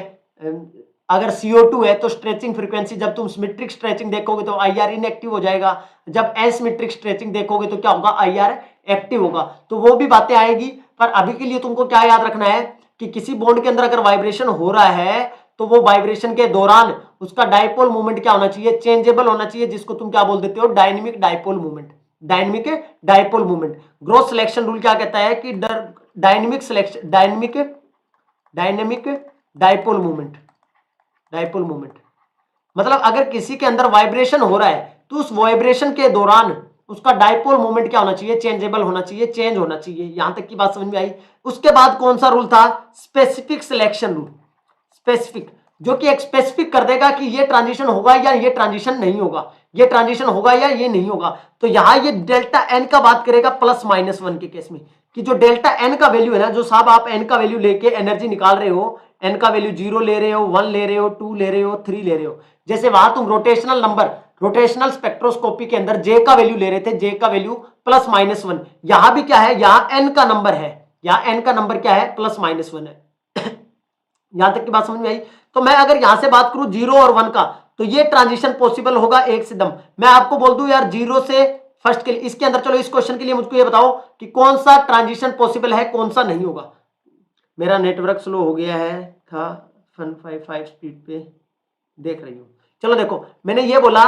अगर CO2 है तो स्ट्रेचिंग फ्रीक्वेंसी, जब तुम सिमेट्रिक स्ट्रेचिंग देखोगे तो आईआर इनएक्टिव हो जाएगा, जब एसिमेट्रिक स्ट्रेचिंग देखोगे तो क्या होगा, आईआर एक्टिव होगा। तो वो भी बातें आएगी, पर अभी के लिए तुमको क्या याद रखना है कि किसी बॉन्ड के अंदर अगर वाइब्रेशन हो रहा है तो वो वाइब्रेशन के दौरान उसका डाइपोल मूवमेंट क्या होना चाहिए, चेंजेबल होना चाहिए, जिसको तुम क्या बोल देते हो, dynamic dipole movement, dynamic dipole movement. Growth selection rule क्या कहता है कि dynamic selection, dynamic dipole movement, dipole movement मतलब अगर किसी के अंदर वाइब्रेशन हो रहा है तो उस वाइब्रेशन के दौरान उसका डाइपोल मूवमेंट क्या होना चाहिए, चेंजेबल होना चाहिए, चेंज होना चाहिए। यहां तक की बात समझ में आई? उसके बाद कौन सा रूल था, स्पेसिफिक सिलेक्शन रूल, स्पेसिफिक, जो कि एक स्पेसिफिक कर देगा कि ये ट्रांजिशन होगा या ये ट्रांजिशन नहीं होगा, ये ट्रांजिशन होगा या ये नहीं होगा। तो यहां ये डेल्टा एन का बात करेगा +-1 के केस में, कि जो डेल्टा एन का वैल्यू है ना, जो साहब आप एन का वैल्यू लेके एनर्जी निकाल रहे हो, एन का वैल्यू 0 ले रहे हो, 1 ले रहे हो, 2 ले रहे हो, 3 ले रहे हो, जैसे वहां तुम रोटेशनल नंबर, रोटेशनल स्पेक्ट्रोस्कोपी के अंदर जे का वैल्यू ले रहे थे, जे का वैल्यू +-1, यहां भी क्या है, यहां एन का नंबर है, यहां एन का नंबर क्या है, +-1 है। यहां तक की बात समझ में आई? तो मैं अगर यहां से बात करूं 0 और 1 का, तो ये ट्रांजिशन पॉसिबल होगा एक से दम। मैं आपको बोल दूं यार 0 से फर्स्ट के लिए, इसके अंदर चलो इस क्वेश्चन के लिए मुझको ये बताओ कि कौन सा ट्रांजिशन पॉसिबल है, कौन सा नहीं होगा। मेरा नेटवर्क स्लो हो गया है, था 155 स्पीड पे देख रही हूं। चलो देखो, मैंने ये बोला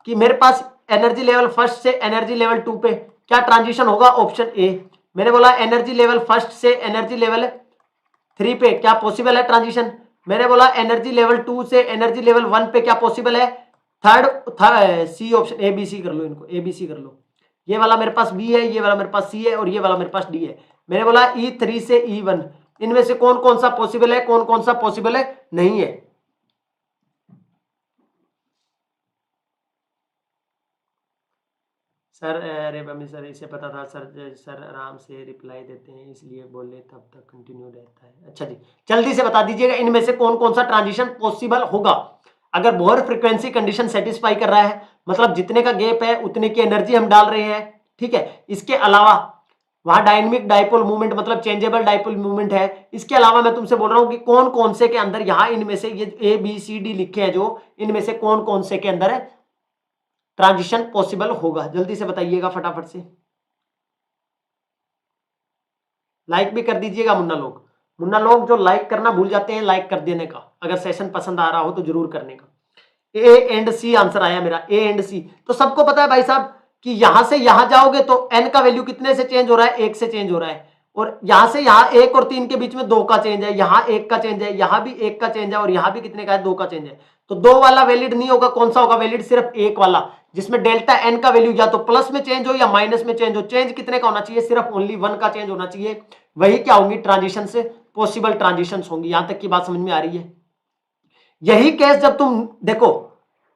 कि मेरे पास एनर्जी लेवल फर्स्ट से एनर्जी लेवल 2 पे क्या ट्रांजिशन होगा, ऑप्शन ए। मैंने बोला एनर्जी लेवल फर्स्ट से एनर्जी लेवल 3 पे क्या पॉसिबल है ट्रांजिशन, मैंने बोला एनर्जी लेवल 2 से एनर्जी लेवल 1 पे क्या पॉसिबल है, third C option, A B C कर लो, इनको ए बी सी कर लो। ये वाला मेरे पास बी है, ये वाला मेरे पास सी है और ये वाला मेरे पास डी है। मैंने बोला E3 से E1, इनमें से कौन कौन सा पॉसिबल है, कौन कौन सा पॉसिबल है नहीं है। सर अरे मम्मी सर इसे पता था सर, सर आराम से रिप्लाई देते हैं इसलिए बोले तब तक कंटिन्यू रहता है। अच्छा जी, जल्दी से बता दीजिएगा इनमें से कौन कौन सा ट्रांजिशन पॉसिबल होगा। अगर बोर फ्रीक्वेंसी कंडीशन सेटिस्फाई कर रहा है, मतलब जितने का गैप है उतने की एनर्जी हम डाल रहे हैं, ठीक है। इसके अलावा वहां डायनेमिक डाइपोल मूवमेंट मतलब चेंजेबल डाइपोल मूवमेंट है। इसके अलावा मैं तुमसे बोल रहा हूं कि कौन कौन से के अंदर यहां इनमें से ये ए बी सी डी लिखे हैं जो, इनमें से कौन कौन से के अंदर है ट्रांजिशन पॉसिबल होगा। जल्दी से बताइएगा फटाफट से। लाइक भी कर दीजिएगा मुन्ना लोग। मुन्ना लोग जो लाइक करना भूल जाते हैं, लाइक कर देने का, अगर सेशन पसंद आ रहा हो तो जरूर करने का। ए एंड सी आंसर आया मेरा, ए एंड सी। तो सबको पता है भाई साहब कि यहां से यहां जाओगे तो एन का वैल्यू कितने से चेंज हो रहा है, 1 से चेंज हो रहा है। और यहां से यहां 1 और 3 के बीच में 2 का चेंज है, यहां 1 का चेंज है, यहां भी 1 का चेंज है और यहां भी कितने का है, 2 का चेंज है। तो 2 वाला वैलिड नहीं होगा, कौन सा होगा वैलिड, सिर्फ 1 वाला, जिसमें डेल्टा एन का वैल्यू या तो प्लस में चेंज हो या माइनस में चेंज हो। चेंज कितने का होना चाहिए, सिर्फ ओनली 1 का चेंज होना चाहिए। वही क्या होंगी ट्रांजिशन से पॉसिबल ट्रांजिशन होंगी। यहां तक की बात समझ में आ रही है। यही केस जब तुम देखो,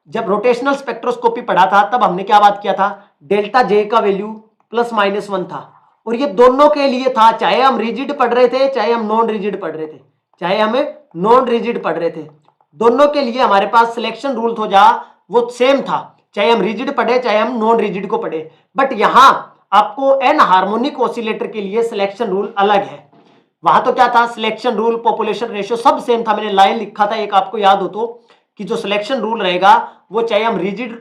जब रोटेशनल स्पेक्ट्रोस्कोपी पढ़ा था तब हमने क्या बात किया था, डेल्टा जे का वैल्यू +-1 था और ये दोनों के लिए था, चाहे हम रिजिड पढ़ रहे थे चाहे हम नॉन रिजिड पढ़ रहे थे, चाहे हमें नॉन रिजिड पढ़ रहे थे, दोनों के लिए हमारे पास सिलेक्शन रूल तो जा वो सेम था, चाहे हम रिजिड पढ़े चाहे हम नॉन रिजिड को पढ़े। बट यहां आपको एन हार्मोनिक ऑसिलेटर के लिए सिलेक्शन रूल अलग है। वहां तो क्या था, सिलेक्शन रूल पॉपुलेशन रेशियो सब सेम था। मैंने लाइन लिखा था एक, आपको याद हो तो, कि जो सिलेक्शन रूल रहेगा वो चाहे हम रिजिड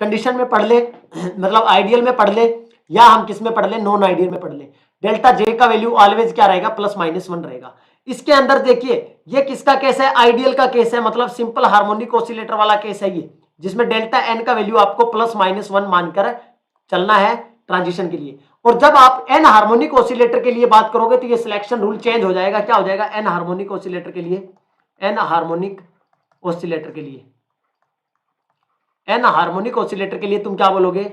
कंडीशन में पढ़ ले मतलब आइडियल में पढ़ ले या हम किस में पढ़ ले, नॉन आइडियल में पढ़ ले, डेल्टा जे का वैल्यू ऑलवेज क्या रहेगा, +-1 रहेगा। इसके अंदर देखिए ये किसका केस है, आइडियल का केस है, मतलब सिंपल हार्मोनिक ऑसिलेटर वाला केस है ये, जिसमें डेल्टा एन का वैल्यू आपको +-1 मानकर चलना है ट्रांजिशन के लिए। और जब आप एन हार्मोनिक ऑसिलेटर के लिए बात करोगे तो ये सिलेक्शन रूल चेंज हो जाएगा। क्या हो जाएगा, एन हार्मोनिक ऑसिलेटर के लिए, एन हार्मोनिक ऑसिलेटर के लिए, एन हार्मोनिक ऑसिलेटर के लिए तुम क्या बोलोगे,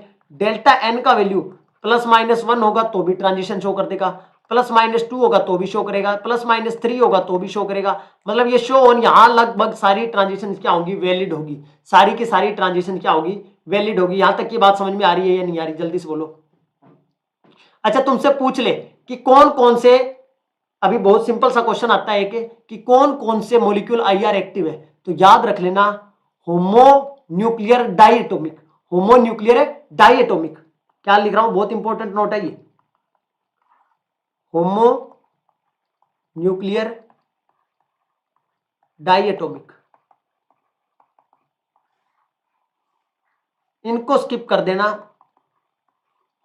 डेल्टा एन का वैल्यू +-1 होगा तो भी ट्रांजिशन शो कर देगा, +-2 होगा तो भी शो करेगा, +-3 होगा तो भी शो करेगा। मतलब ये शो ऑन, यहां लगभग सारी ट्रांजिशन क्या होगी, वैलिड होगी, सारी की सारी ट्रांजिशन क्या होगी, वैलिड होगी। यहां तक की बात समझ में आ रही है या नहीं आ रही, जल्दी से बोलो। अच्छा तुमसे पूछ ले कि कौन कौन से, अभी बहुत सिंपल सा क्वेश्चन आता है कि कौन कौन से मॉलिक्यूल आईआर एक्टिव है, तो याद रख लेना homo nuclear diatomic, homo nuclear diatomic, क्या लिख रहा हूं, बहुत इंपॉर्टेंट नोट है ये, होमो न्यूक्लियर डाइएटोमिक। इनको स्किप कर देना,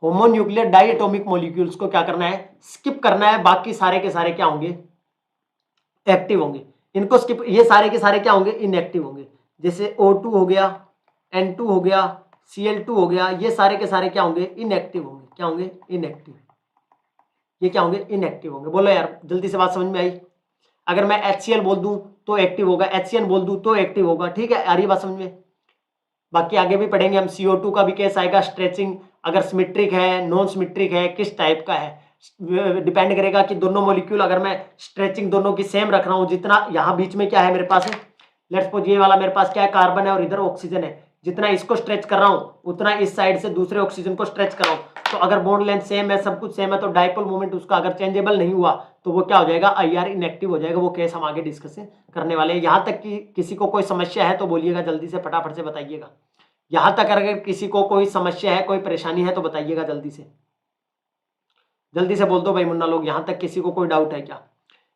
होमो न्यूक्लियर डाइएटोमिक मॉलिक्यूल्स को क्या करना है, स्किप करना है, बाकी सारे के सारे क्या होंगे, एक्टिव होंगे। इनको स्किप, ये सारे के सारे क्या होंगे, इनएक्टिव होंगे। जैसे O2 हो गया, N2 हो गया, Cl2 हो गया, ये सारे के सारे क्या होंगे, इनएक्टिव होंगे। क्या होंगे, इनएक्टिव। ये क्या होंगे, इनएक्टिव होंगे। बोलो यार जल्दी से, बात समझ में आई। अगर मैं HCl बोल दूं तो एक्टिव होगा, HCN बोल दूं तो एक्टिव होगा, ठीक है, आ रही बात समझ में। बाकी आगे भी पढ़ेंगे हम, CO2 का भी केस आएगा, स्ट्रेचिंग, अगर सिमेट्रिक है नॉन सिमेट्रिक है, किस टाइप का है, डिपेंड करेगा कि दोनों मॉलिक्यूल, अगर मैं स्ट्रेचिंग दोनों की सेम रख रहा हूं, जितना यहाँ बीच में क्या है मेरे पास है, लेट्स सपोज ये वाला मेरे पास क्या है, कार्बन है और इधर ऑक्सीजन है, जितना इसको स्ट्रेच कर रहा हूं उतना इस साइड से दूसरे ऑक्सीजन को स्ट्रेच कर रहा हूं। तो अगर बॉन्ड लेंथ सेम है, सब कुछ सेम है, तो डाइपोल मोमेंट उसका अगर चेंजेबल नहीं हुआ तो वो क्या हो जाएगा, आईआर इनएक्टिव हो जाएगा। वो केस हम आगे डिस्कस करने वाले हैं। यहां तक कि किसी को कोई समस्या है तो बोलिएगा, जल्दी से फटाफट से बताइएगा। यहां तक अगर किसी को कोई समस्या है, कोई परेशानी है तो बताइएगा जल्दी से, जल्दी से बोल दो भाई मुन्ना लोग। यहां तक किसी को कोई डाउट है क्या,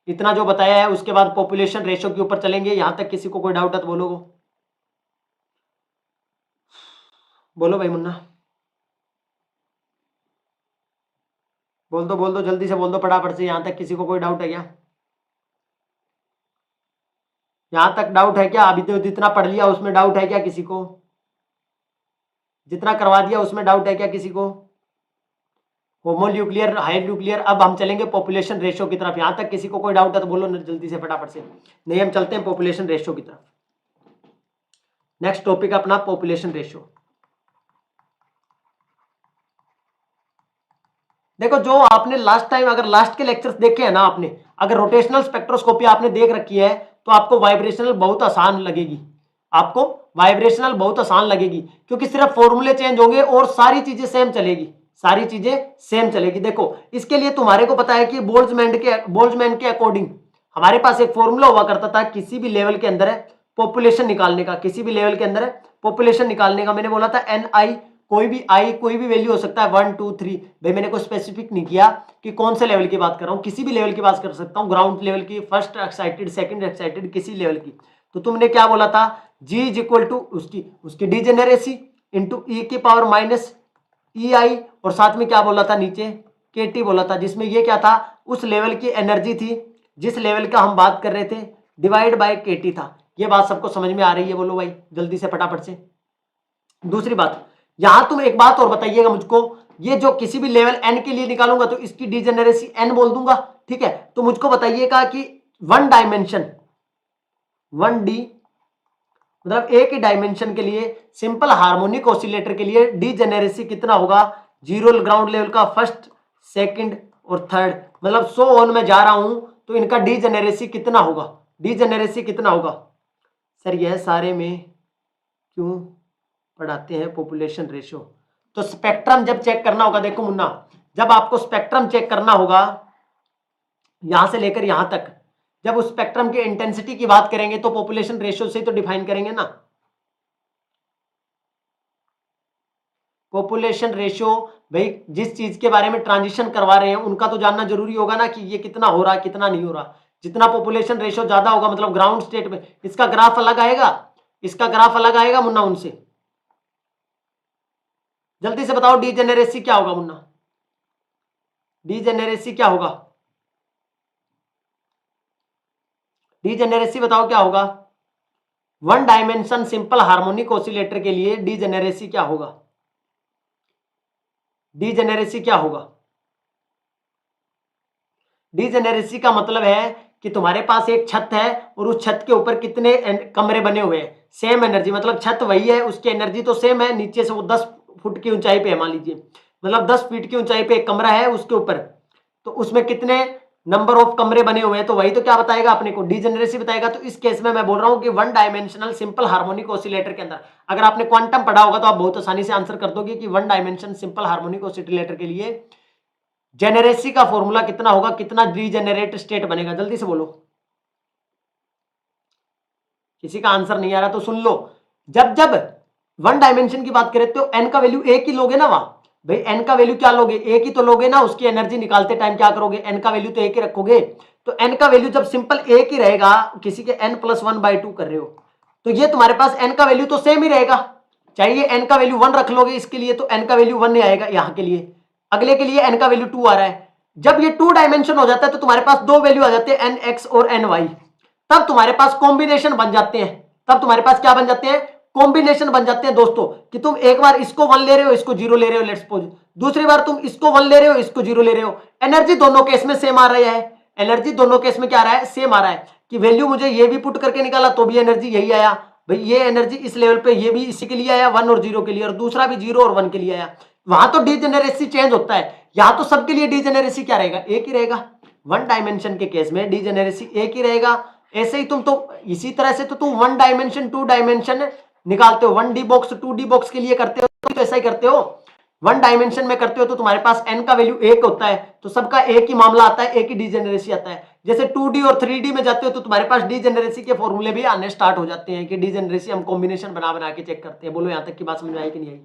इतना जो बताया है, उसके बाद पॉपुलेशन रेशियो के ऊपर चलेंगे। यहां तक किसी को कोई डाउट है तो बोलो, बोलो भाई मुन्ना, बोल दो जल्दी से बोल दो फटाफट से। यहां तक किसी को कोई डाउट है क्या, यहां तक डाउट है क्या, अभी तो जितना पढ़ लिया उसमें डाउट है क्या किसी को, जितना करवा दिया उसमें डाउट है क्या किसी को। Homonuclear, high nuclear. अब हम चलेंगे पॉपुलेशन रेशियो की तरफ। यहां तक किसी को कोई डाउट है तो बोलो जल्दी से फटाफट से, नहीं हम चलते हैं पॉपुलेशन रेशियो की तरफ। नेक्स्ट टॉपिक अपना पॉपुलेशन रेशियो। देखो जो आपने लास्ट टाइम अगर लास्ट के लेक्चर्स देखे हैं ना आपने, अगर रोटेशनल स्पेक्ट्रोस्कोपी आपने देख रखी है तो आपको वाइब्रेशनल बहुत आसान लगेगी, आपको वाइब्रेशनल बहुत आसान लगेगी, क्योंकि सिर्फ फॉर्मूले चेंज होंगे और सारी चीजें सेम चलेगी, सारी चीजें सेम चलेगी। देखो इसके लिए तुम्हारे को पता है कि बोल्ट्जमैन के अकॉर्डिंग हमारे पास एक फॉर्मूला हुआ करता था किसी भी लेवल के अंदर है पॉपुलेशन निकालने का, किसी भी लेवल के अंदर है पॉपुलेशन निकालने का। मैंने बोला था एन आई, कोई भी वैल्यू हो सकता है 1 2 3। भाई मैंने कोई स्पेसिफिक नहीं किया कि कौन से लेवल की बात कर रहा हूं, किसी भी लेवल की बात कर सकता हूं, ग्राउंड लेवल की, फर्स्ट एक्साइटेड, सेकंड एक्साइटेड, किसी लेवल की। तो तुमने क्या बोला था, G इज इक्वल टू उसकी डिजेनरेसी इंटू ई की पावर माइनस ई आई, और साथ में क्या बोला था नीचे KT बोला था, जिसमें ये क्या था उस लेवल की एनर्जी थी जिस लेवल का हम बात कर रहे थे, डिवाइड बाय KT था। ये बात सबको समझ में आ रही है? बोलो भाई जल्दी से फटाफट से। दूसरी बात, यहां तुम एक बात और बताइएगा मुझको, ये जो किसी भी लेवल n के लिए निकालूंगा तो इसकी डिजेनरेसी n बोल दूंगा, ठीक है। तो मुझको बताइएगा कि वन डायमेंशन 1D मतलब एक ही डायमेंशन के लिए सिंपल हार्मोनिक ऑसिलेटर के लिए डिजेनरेसी कितना होगा, जीरो ग्राउंड लेवल का, फर्स्ट सेकंड और थर्ड, मतलब सो ऑन में जा रहा हूं तो इनका डिजेनरेसी कितना होगा, डिजेनरेसी कितना होगा। सर यह सारे में क्यों पढ़ाते हैं पॉपुलेशन रेशियो? तो स्पेक्ट्रम जब चेक करना होगा, देखो मुन्ना, जब आपको स्पेक्ट्रम चेक करना होगा यहां से लेकर यहां तक, जब उस स्पेक्ट्रम की इंटेंसिटी की बात करेंगे तो पॉपुलेशन रेशियो से तो डिफाइन करेंगे ना। पॉपुलेशन रेशियो, भाई जिस चीज के बारे में ट्रांजिशन करवा रहे हैं उनका तो जानना जरूरी होगा ना कि ये कितना हो रहा है कितना नहीं हो रहा। जितना पॉपुलेशन रेशियो ज्यादा होगा मतलब ग्राउंड स्टेट में इसका ग्राफ अलग आएगा, इसका ग्राफ अलग आएगा मुन्ना उनसे। जल्दी से बताओ डिजेनरेसी क्या होगा मुन्ना, डिजेनरेसी क्या होगा, डिजेनरेसी बताओ क्या होगा। One dimension simple harmonic oscillator के लिए डिजेनरेसी क्या होगा, डिजेनरेसी क्या होगा। डिजेनरेसी का मतलब है कि तुम्हारे पास एक छत है और उस छत के ऊपर कितने कमरे बने हुए हैं, सेम एनर्जी, मतलब छत वही है उसकी एनर्जी तो सेम है, नीचे से वो 10 फुट की ऊंचाई पे है मान लीजिए, मतलब 10 फीट की ऊंचाई पे एक कमरा है उसके ऊपर, तो उसमें कितने नंबर ऑफ कमरे बने हुए हैं, तो वही तो क्या बताएगा अपने को, डिजेनरेसी बताएगा। तो इस केस में मैं बोल रहा हूं कि one dimensional simple harmonic oscillator के अंदर, अगर आपने क्वांटम पढ़ा होगा तो आप बहुत आसानी से आंसर कर दोगे कि one dimension simple harmonic oscillator के लिए जेनरेसी का फॉर्मूला कितना होगा, कितना डीजेनरेट स्टेट बनेगा। जल्दी से बोलो, किसी का आंसर नहीं आ रहा तो सुन लो। जब जब वन डायमेंशन की बात करें तो एन का वैल्यू एक ही लोगे ना, वहां भाई एन का वैल्यू क्या लोगे, एक ही तो लोगे ना, उसकी एनर्जी निकालते टाइम क्या करोगे, एन का वैल्यू तो एक ही रखोगे। तो एन का वैल्यू जब सिंपल एक ही रहेगा, किसी के एन प्लस 1/2 कर रहे हो तो ये तुम्हारे पास एन का वैल्यू तो सेम ही रहेगा, चाहिए एन का वैल्यू 1 रख लोगे इसके लिए तो एन का वैल्यू 1 नहीं आएगा, यहां के लिए अगले के लिए एन का वैल्यू 2 आ रहा है। जब ये 2 डायमेंशन हो जाता है तो तुम्हारे पास दो वैल्यू आ जाते हैं एन एक्स और एन वाई, तब तुम्हारे पास कॉम्बिनेशन बन जाते हैं, तब तुम्हारे पास क्या बन जाते हैं, कॉम्बिनेशन बन जाते हैं दोस्तों, कि तुम एक बार इसको 1 ले रहे हो इसको 0 ले रहे हो, लेट्स सपोज दूसरी बार तुम इसको 1 ले रहे हो इसको 0 ले रहे हो, एनर्जी दोनों केस में सेम आ रहा है, एनर्जी दोनों केस में क्या आ रहा है, सेम आ रहा है, कि वैल्यू मुझे ये भी पुट करके निकाला तो भी एनर्जी यही आया, भाई ये एनर्जी इस लेवल पे ये भी इसी के लिए आया 1 और 0 के लिए, और दूसरा भी 0 और 1 के लिए आया। वहां तो डिजेनरेसी चेंज होता है, यहां तो सबके लिए डिजेनरेसी क्या रहेगा, एक ही रहेगा। वन डायमेंशन के केस में डिजेनरेसी एक ही रहेगा। ऐसे ही तुम तो इसी तरह से तो तुम 1 डायमेंशन 2 डायमेंशन निकालते हो, 1D बॉक्स 2D बॉक्स के लिए करते हो तो ऐसा ही करते हो, 1 डायमेंशन में करते हो तो तुम्हारे पास n का वैल्यू एक होता है तो सबका एक ही मामला आता है, एक ही डिजेनरेसी आता है। जैसे 2D और 3D में जाते हो तो तुम्हारे पास डिजेनरेसी के फॉर्मूले भी आने स्टार्ट हो जाते हैं, कि डिजेनरेसी हम कॉम्बिनेशन बना बना के चेक करते हैं। बोलो यहां तक की बात समझ में आई कि नहीं आई?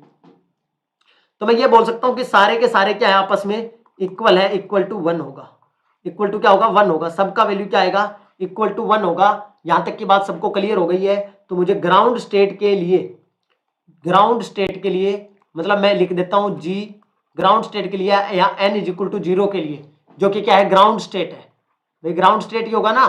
तो मैं ये बोल सकता हूं कि सारे के सारे क्या है आपस में इक्वल है, इक्वल टू 1 होगा, इक्वल टू क्या होगा 1 होगा, सबका वैल्यू क्या आएगा इक्वल टू 1 होगा। यहां तक की बात सबको क्लियर हो गई है। तो मुझे ग्राउंड स्टेट के लिए, ग्राउंड स्टेट के लिए मतलब मैं लिख देता हूं जी ग्राउंड स्टेट के लिए या n इज इक्वल टू 0 के लिए, जो कि क्या है ग्राउंड स्टेट है, भाई ग्राउंड स्टेट ही होगा ना,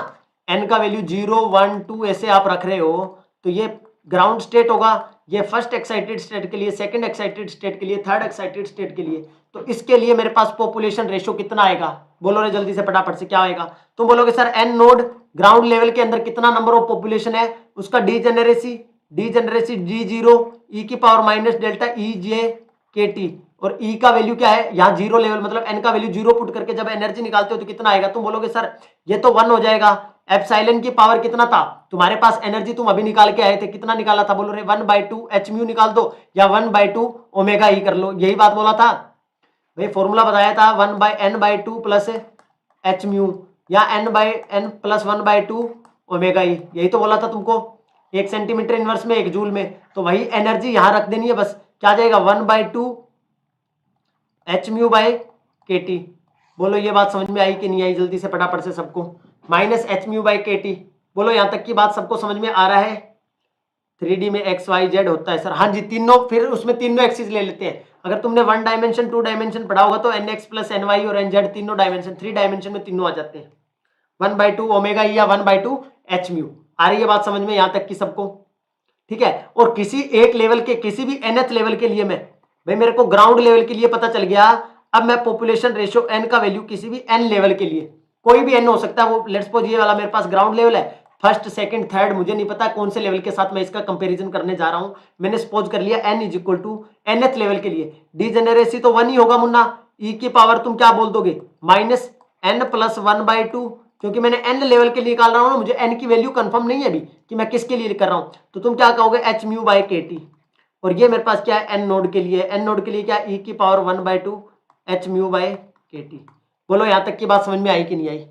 n का वैल्यू 0 1 2 ऐसे आप रख रहे हो तो ये ग्राउंड स्टेट होगा, ये फर्स्ट एक्साइटेड स्टेट के लिए, सेकंड एक्साइटेड स्टेट के लिए, थर्ड एक्साइटेड स्टेट के लिए। तो इसके लिए मेरे पास पॉपुलेशन रेशियो कितना आएगा, बोलो रे जल्दी से फटाफट से, क्या आएगा? तुम बोलोगे sir n node ground level के अंदर कितना नंबर ऑफ पॉपुलेशन है, उसका डीजेनरेसी डी जीरो ई की पावर माइनस डेल्टा ई जे के टी, और ई का वैल्यू क्या है यहाँ जीरो लेवल, मतलब एन का वैल्यू जीरो पुट करके जब एनर्जी निकालते हो तो कितना आएगा? तुम बोलोगे सर ये तो 1 हो जाएगा। एप्सिलॉन की पावर कितना था तुम्हारे पास, एनर्जी तुम अभी निकाल के आए थे, कितना निकाला था? बोलो रे 1/2 एच म्यू निकाल दो या 1/2 ओमेगा ई कर लो, यही बात बोला था भाई, फॉर्मूला बताया था 1/n/2 प्लस एच म्यू या n/n प्लस 1/2 ओमेगा ई, यही तो बोला था तुमको, 1 सेंटीमीटर इनवर्स में 1 जूल में। तो वही एनर्जी यहां रख देनी है बस, क्या जाएगा 1/2 एच म्यू बाय के टी। बोलो ये बात समझ में आई कि नहीं आई, जल्दी से फटाफट से सबको, माइनस एच म्यू बाय के टी। बोलो यहां तक की बात सबको समझ में आ रहा है? 3D में एक्स वाई जेड होता है सर, हाँ जी तीनों, फिर उसमें तीनों एक्सिस ले लेते हैं। अगर तुमने 1 डायमेंशन 2 डायमेंशन पढ़ा होगा तो n x plus n y और एन जेड तीनों डायमेंशन, 3 डायमेंशन में तीनों आ जाते हैं, 1/2 ओमेगा या 1/2 एच म्यू। आ रही है बात समझ में यहां तक की सबको? ठीक है। और किसी एक लेवल के, किसी भी nth लेवल के लिए मैं, भाई मेरे को ग्राउंड लेवल के लिए पता चल गया, अब मैं पॉपुलेशन रेशियो n का वैल्यू किसी भी n लेवल के लिए, कोई भी n हो सकता है वो, लेट्स सपोज ये वाला मेरे पास ग्राउंड लेवल है, फर्स्ट सेकंड थर्ड मुझे नहीं पता कौन से लेवल के साथ मैं इसका कंपैरिजन करने जा रहा हूं, मैंने सपोज कर लिया n is equal to nth level के लिए, डीजेनरेसी तो 1 ही होगा मुन्ना, e की पावर तुम क्या बोल दोगे माइनस n प्लस 1/2, क्योंकि मैंने n लेवल के लिए निकाल रहा हूं ना, मुझे n की वैल्यू कंफर्म नहीं है अभी कि मैं किसके लिए कर रहा हूं, तो तुम क्या कहोगे एच म्यू बाय के टी। और ये मेरे पास क्या है n नोड के लिए, n नोड के लिए क्या e की पावर 1/2 एच म्यू बाय के टी। बोलो यहां तक की बात समझ में आई कि नहीं आई?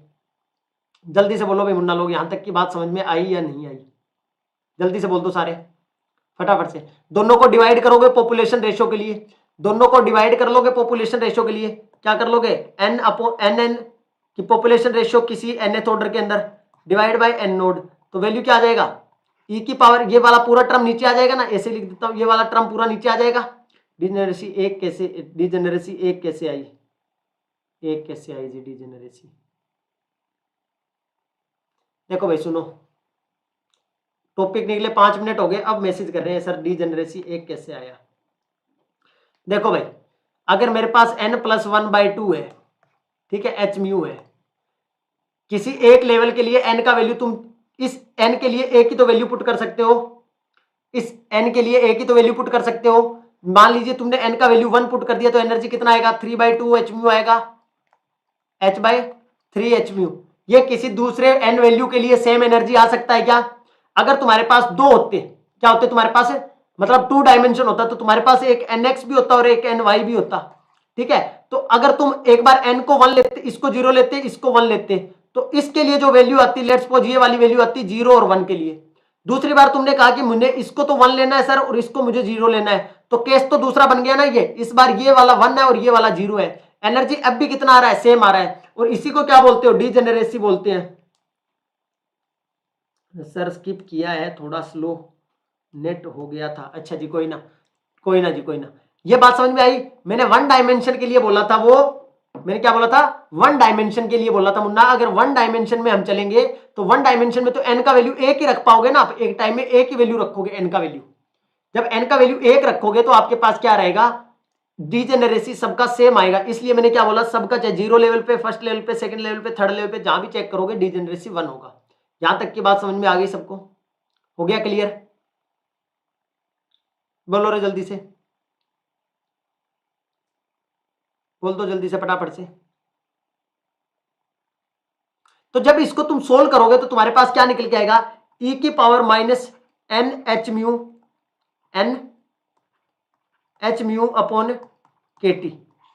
जल्दी से बोलो भाई मुन्ना लोग, यहां तक की बात समझ में आई या नहीं आई? जल्दी से बोल दो सारे फटाफट से। दोनों को डिवाइड करोगे पॉपुलेशन रेशियो के लिए, दोनों को डिवाइड कर लोगे पॉपुलेशन रेशियो के लिए, क्या कर लोगे n अपॉन nn कि पॉपुलेशन रेशियो किसी nth ऑर्डर के अंदर डिवाइड बाय n नोड, तो वैल्यू क्या आ जाएगा e की पावर, ये वाला पूरा टर्म नीचे आ जाएगा ना, ऐसे लिख देता हूं, ये वाला टर्म पूरा नीचे आ जाएगा। डीजेनरेसी एक कैसे आई, एक कैसे आई जी डीजेनरेसी? देखो भाई सुनो, टॉपिक निकले 5 मिनट हो गए, अब मैसेज कर रहे हैं सर डीजेनरेसी एक कैसे आया। देखो भाई अगर मेरे पास n प्लस 1/2 है, ठीक है, एच म्यू है, किसी एक लेवल के लिए n का वैल्यू, तुम इस n के लिए एक ही तो वैल्यू पुट कर सकते हो, इस n के लिए एक ही तो वैल्यू पुट कर सकते हो। मान लीजिए तुमने n का वैल्यू 1 पुट कर दिया तो एनर्जी कितना आएगा 3/2 एच म्यू आएगा, h/3 एच म्यू। ये किसी दूसरे n वैल्यू के लिए सेम एनर्जी आ सकता है क्या? अगर तुम्हारे पास दो होते, क्या होते तुम्हारे पास, मतलब 2 डायमेंशन होता तो तुम्हारे पास एक nx भी होता और एक ny भी होता, ठीक है। तो अगर तुम एक बार n को 1 लेते, इसको 0 लेते, इसको 1 लेते, तो इसके लिए जो वैल्यू आती, लेट्स सपोज ये वाली वैल्यू आती 0 और 1 के लिए। दूसरी बार तुमने कहा कि मुझे इसको तो 1 लेना है सर और इसको मुझे 0 लेना है, तो केस तो दूसरा बन गया ना, ये इस बार ये वाला 1 है और ये वाला 0 है, एनर्जी अब भी कितना आ रहा है, सेम आ रहा है, और इसी को क्या बोलते हो, डीजेनरेसी बोलते हैं। सर स्किप किया है, थोड़ा स्लो नेट हो गया था, अच्छा जी कोई ना, कोई ना जी कोई ना। ये बात समझ में आई? मैंने 1 डायमेंशन के लिए बोला था, वो मैंने क्या बोला था 1 डायमेंशन के लिए बोला था मुन्ना। अगर 1 डायमेंशन में हम चलेंगे तो 1 डायमेंशन में तो n का वैल्यू एक ही रख पाओगे ना आप, एक टाइम में एक ही वैल्यू रखोगे n का वैल्यू। जब n का वैल्यू एक रखोगे तो आपके पास क्या रहेगा, डीजेनरेसी सबका सेम आएगा। इसलिए मैंने क्या बोला, सबका चाहे 0 लेवल पे, फर्स्ट लेवल पे, सेकंड लेवल पे, थर्ड लेवल पे, जहां भी चेक करोगे डीजेनरेसी 1 होगा। यहां तक की बात समझ में आ गई सबको? हो गया क्लियर? बोलो रे जल्दी से, बोल दो जल्दी से फटाफट से। तो जब इसको तुम सोल्व करोगे तो तुम्हारे पास क्या निकल के आएगा, e की power minus n H mu upon के टी,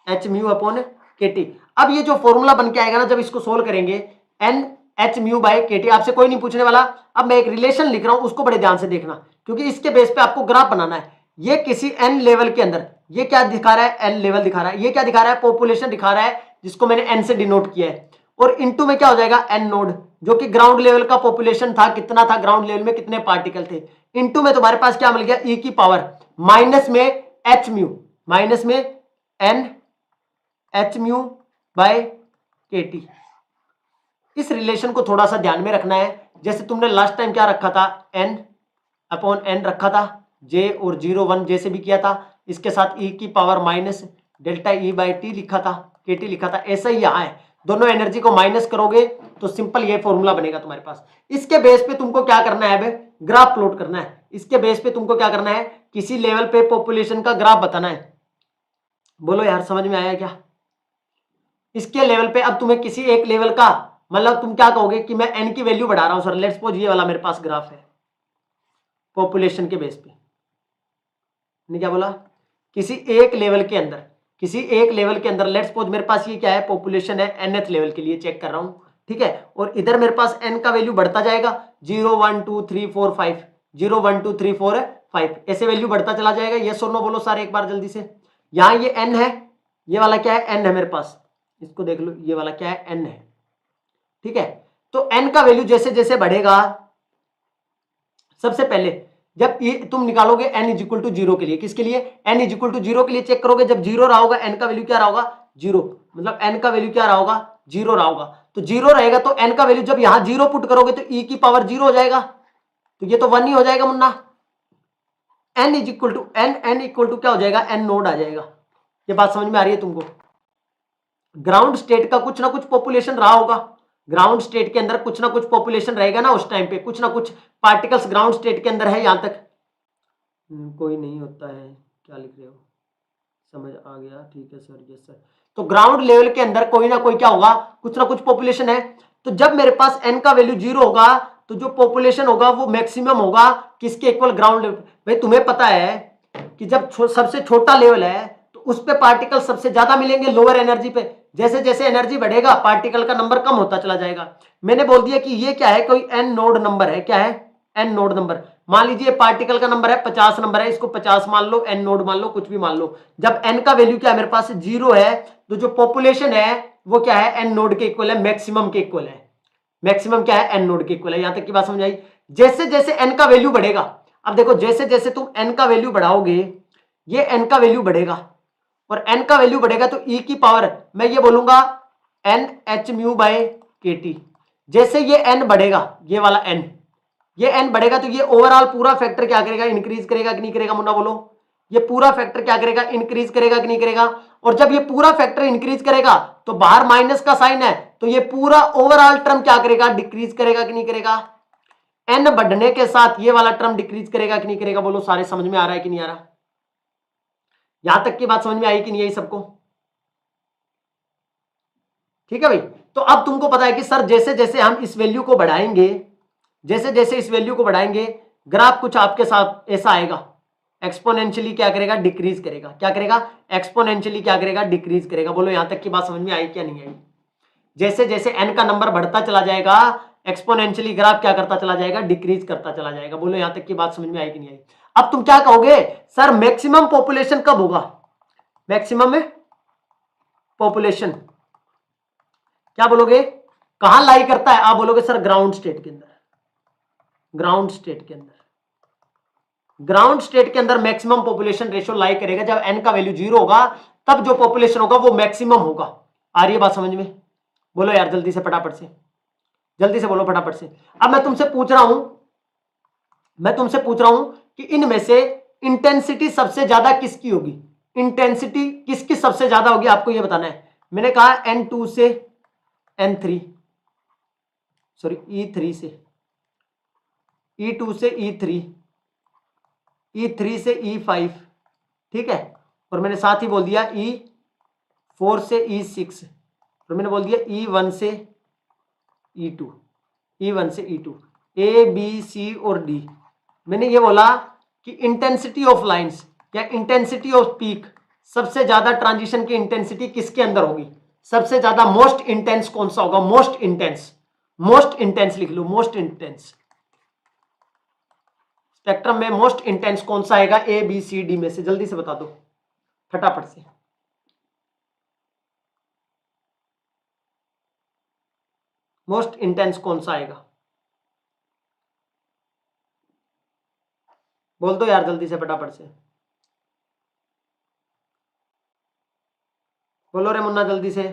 एच म्यू अपॉन के टी। अब ये जो फॉर्मूला बन के आएगा ना, जब इसको सोल्व करेंगे n एच म्यू बाय के टी, आपसे कोई नहीं पूछने वाला। अब मैं एक रिलेशन लिख रहा हूं, उसको बड़े ध्यान से देखना, क्योंकि इसके बेस पे आपको ग्राफ बनाना है। ये किसी n लेवल के अंदर, ये क्या दिखा रहा है, n लेवल दिखा रहा है, ये क्या दिखा रहा है, पॉपुलेशन दिखा रहा है, जिसको मैंने n से डिनोट किया है। और इनटू में क्या हो जाएगा n नोड, जो कि ग्राउंड लेवल का पॉपुलेशन था, कितना था ग्राउंड लेवल में, कितने पार्टिकल थे। इनटू में तुम्हारे पास क्या मिल गया, e की पावर माइनस में एच म्यू, माइनस में n एच म्यू बाय के टी। इस रिलेशन को थोड़ा सा ध्यान में रखना है। जैसे तुमने लास्ट टाइम क्या रखा था, n अपॉन n रखा था, j और 0 1 जैसे भी किया था, इसके साथ e की power minus delta E by T लिखा था, के टी लिखा था, ऐसा ही यहाँ है। दोनों एनर्जी को माइनस करोगे तो सिंपल ये फॉर्मूला बनेगा तुम्हारे पास। इसके बेस पे तुमको क्या करना है, अब ग्राफ प्लॉट करना है। इसके बेस पे तुमको क्या करना है, किसी लेवल पे पॉपुलेशन का ग्राफ बताना है। बोलो यार समझ में आया क्या? इसके लेवल पे अब तुम्हें किसी एक लेवल का, मतलब तुम क्या कहोगे कि मैं एन की वैल्यू बढ़ा रहा हूं सर, लेट्स सपोज ये वाला मेरे पास ग्राफ है पॉपुलेशन के बेस पे। मैंने क्या बोला, किसी एक लेवल के अंदर, किसी एक लेवल के अंदर लेट्स सपोज मेरे पास ये क्या है, पॉपुलेशन है nth लेवल के लिए चेक कर रहा हूं, ठीक है। और इधर मेरे पास n का वैल्यू बढ़ता जाएगा, 0 1 2 3 4 5, 0 1 2 3 4 5, ऐसे वैल्यू बढ़ता चला जाएगा। यस और नो बोलो सारे एक बार जल्दी से। यहां ये n है, ये वाला क्या है, n है मेरे पास, इसको देख लो, ये वाला क्या है, n है, ठीक है। तो n का वैल्यू जैसे जैसे बढ़ेगा, सबसे पहले जब ये तुम निकालोगे n इज इक्वल टू 0 के लिए, किसके लिए, n इज इक्वल टू 0 के लिए चेक करोगे, जब 0 रहा होगा n का वैल्यू क्या रहा होगा, 0, मतलब n का वैल्यू क्या रहा होगा, 0 रहा होगा। तो 0 रहेगा तो n का वैल्यू जब यहां 0 पुट करोगे तो e की पावर 0 हो जाएगा, तो ये तो 1 ही हो जाएगा मुन्ना। n is equal to n equal to क्या हो जाएगा, n नोड आ जाएगा। ये बात समझ में आ रही है तुमको? ग्राउंड स्टेट का कुछ ना कुछ पॉपुलेशन रहा होगा, ग्राउंड स्टेट के अंदर कुछ ना कुछ पॉपुलेशन रहेगा ना उस टाइम पे, कुछ ना कुछ पार्टिकल्स ग्राउंड स्टेट के अंदर है यहां तक। कोई नहीं होता है, क्या लिख रहे हो, समझ आ गया, ठीक है सर, यस सर। तो ग्राउंड लेवल के अंदर कोई ना कोई क्या होगा, कुछ ना कुछ पॉपुलेशन है। तो जब मेरे पास n का वैल्यू 0 होगा तो जो पॉपुलेशन होगा वो मैक्सिमम होगा किसके इक्वल, ग्राउंड लेवल। भाई तुम्हें पता है कि जब सबसे छोटा लेवल है तो उस पे पार्टिकल सबसे ज्यादा मिलेंगे लोअर एनर्जी पे, जैसे जैसे एनर्जी बढ़ेगा पार्टिकल का नंबर कम होता चला जाएगा। मैंने बोल दिया कि ये क्या है, कोई n नोड नंबर है, क्या है, n नोड नंबर। मान लीजिए पार्टिकल का नंबर है 50 नंबर है, इसको 50 मान लो, n नोड मान लो, कुछ भी मान लो। जब n का वैल्यू क्या है मेरे पास 0 है, तो जो पॉपुलेशन है वो क्या है, n नोड के इक्वल है, मैक्सिमम के इक्वल है। मैक्सिमम क्या है, n नोड के इक्वल है। यहां तक की बात समझ आई? जैसे जैसे n का वैल्यू बढ़ेगा, अब देखो जैसे जैसे तुम n का वैल्यू बढ़ाओगे, ये n का वैल्यू बढ़ेगा, और n का वैल्यू बढ़ेगा तो e की पावर मैं ये बोलूंगा n h म्यू बाय के टी। जैसे ये n बढ़ेगा, ये वाला n, ये n बढ़ेगा तो ये ओवरऑल पूरा फैक्टर क्या करेगा, इंक्रीज करेगा कि नहीं करेगा, मुन्ना बोलो। ये पूरा फैक्टर क्या करेगा, इंक्रीज करेगा कि नहीं करेगा। और जब ये पूरा फैक्टर इंक्रीज करेगा तो बाहर माइनस का साइन है, तो ये पूरा ओवरऑल टर्म क्या करेगा, डिक्रीज करेगा कि नहीं करेगा। n बढ़ने के साथ ये वाला टर्म डिक्रीज करेगा कि नहीं करेगा, बोलो सारे, समझ में आ रहा है कि नहीं आ रहा? यहां तक की बात समझ में आई कि नहीं आई सबको? ठीक है भाई। तो अब तुमको पता है कि सर जैसे जैसे हम इस वैल्यू को बढ़ाएंगे, जैसे जैसे इस वैल्यू को बढ़ाएंगे, ग्राफ कुछ आपके साथ ऐसा आएगा, एक्सपोनेंशियली क्या करेगा, डिक्रीज करेगा। क्या करेगा, एक्सपोनेंशियली क्या करेगा, डिक्रीज करेगा। बोलो यहां तक की बात समझ में आई क्या नहीं आई? जैसे जैसे n का नंबर बढ़ता चला जाएगा, एक्सपोनेंशियली ग्राफ क्या करता चला जाएगा, डिक्रीज करता चला जाएगा। बोलो यहां तक की बात समझ में आई कि नहीं आई? अब तुम क्या कहोगे, सर मैक्सिमम पॉपुलेशन कब होगा, मैक्सिमम में पॉपुलेशन क्या बोलोगे, कहां लाई करता है? आप बोलोगे सर ग्राउंड स्टेट के अंदर, ग्राउंड स्टेट के अंदर, ग्राउंड स्टेट के अंदर मैक्सिमम पॉपुलेशन रेशियो लाई करेगा। जब n का वैल्यू 0 होगा तब जो पॉपुलेशन होगा वो मैक्सिमम होगा। आ रही है बात समझ में? बोलो यार जल्दी से फटाफट से, जल्दी से बोलो फटाफट से। अब मैं तुमसे पूछ रहा हूं, मैं तुमसे पूछ रहा हूं कि इनमें से इंटेंसिटी सबसे ज्यादा किसकी होगी, इंटेंसिटी किसकी सबसे ज्यादा होगी, आपको यह बताना है। मैंने कहा n2 से n3, सॉरी E3 से, E2 से E3, E3 से E5, ठीक है। और मैंने साथ ही बोल दिया E4 से E6, और मैंने बोल दिया E1 से E2, E1 से E2, A B C और D। मैंने ये बोला कि इंटेंसिटी ऑफ लाइंस या इंटेंसिटी ऑफ पीक, सबसे ज्यादा ट्रांजिशन की इंटेंसिटी किसके अंदर होगी, सबसे ज्यादा मोस्ट इंटेंस कौन सा होगा, मोस्ट इंटेंस, मोस्ट इंटेंस लिख लो, मोस्ट इंटेंस स्पेक्ट्रम में मोस्ट इंटेंस कौन सा आएगा, ए बी सी डी में से, जल्दी से बता दो फटाफट से। मोस्ट इंटेंस कौन सा आएगा, बोल दो यार जल्दी से फटाफट से, बोलो रे मुन्ना जल्दी से।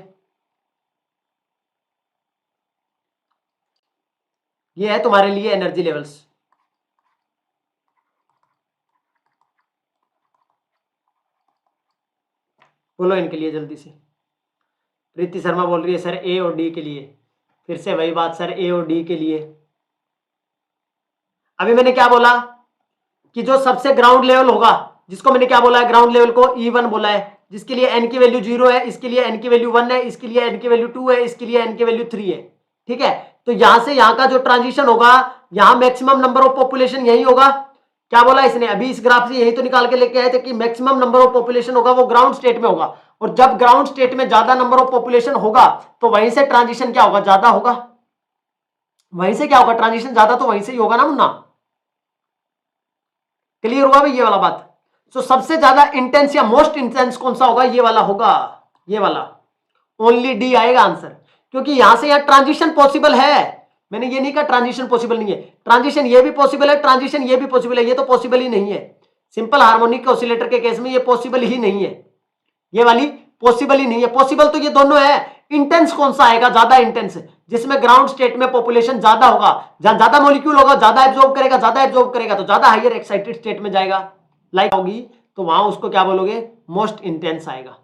ये है तुम्हारे लिए एनर्जी लेवल्स, बोलो इनके लिए जल्दी से। प्रीति शर्मा बोल रही है सर ए और डी के लिए, फिर से वही बात सर ए और डी के लिए। अभी मैंने क्या बोला कि जो सबसे ग्राउंड लेवल होगा, जिसको मैंने क्या बोला है, ग्राउंड लेवल को E1 बोला है, जिसके लिए n की वैल्यू 0 है, इसके लिए n की वैल्यू 1 है, इसके लिए n की वैल्यू 2 है, इसके लिए n की वैल्यू 3 है। ठीक है, तो यहां से यहां का जो ट्रांजिशन होगा, यहां मैक्सिमम नंबर ऑफ पॉपुलेशन यही होगा। क्या बोला इसने अभी इस ग्राफ से, यही तो निकाल के लेके आए थे कि मैक्सिमम नंबर ऑफ पॉपुलेशन होगा वो ग्राउंड स्टेट में होगा, और जब ग्राउंड स्टेट में ज्यादा नंबर ऑफ पॉपुलेशन होगा तो वहीं से ट्रांजिशन क्या होगा, ज्यादा होगा। वहीं से क्या होगा, ट्रांजिशन ज्यादा तो वहीं से ही होगा ना मुन्ना। क्लियर हुआ भाई ये वाला बात। तो सबसे ज्यादा इंटेंस या मोस्ट इंटेंस कौन सा होगा, ये वाला होगा, ये वाला। ओनली डी आएगा आंसर, क्योंकि यहां से यहां ट्रांजिशन पॉसिबल है। मैंने ये नहीं कहा ट्रांजिशन पॉसिबल नहीं है, ट्रांजिशन ये भी पॉसिबल है, ट्रांजिशन ये भी पॉसिबल है, ये तो पॉसिबल ही नहीं है। सिंपल हार्मोनिक ऑसिलेटर के केस में ये पॉसिबल ही नहीं है, ये वाली पॉसिबल ही नहीं है। पॉसिबल तो ये दोनों है, इंटेंस कौन सा आएगा, ज्यादा इंटेंस, जिसमें ग्राउंड स्टेट में पॉपुलेशन ज्यादा होगा, जहां ज्यादा मॉलिक्यूल होगा, ज्यादा एब्जॉर्ब करेगा, ज्यादा एब्जॉर्ब करेगा तो ज्यादा हायर एक्साइटेड स्टेट में जाएगा, लाइक होगी, तो वहां उसको क्या बोलोगे, मोस्ट इंटेंस आएगा।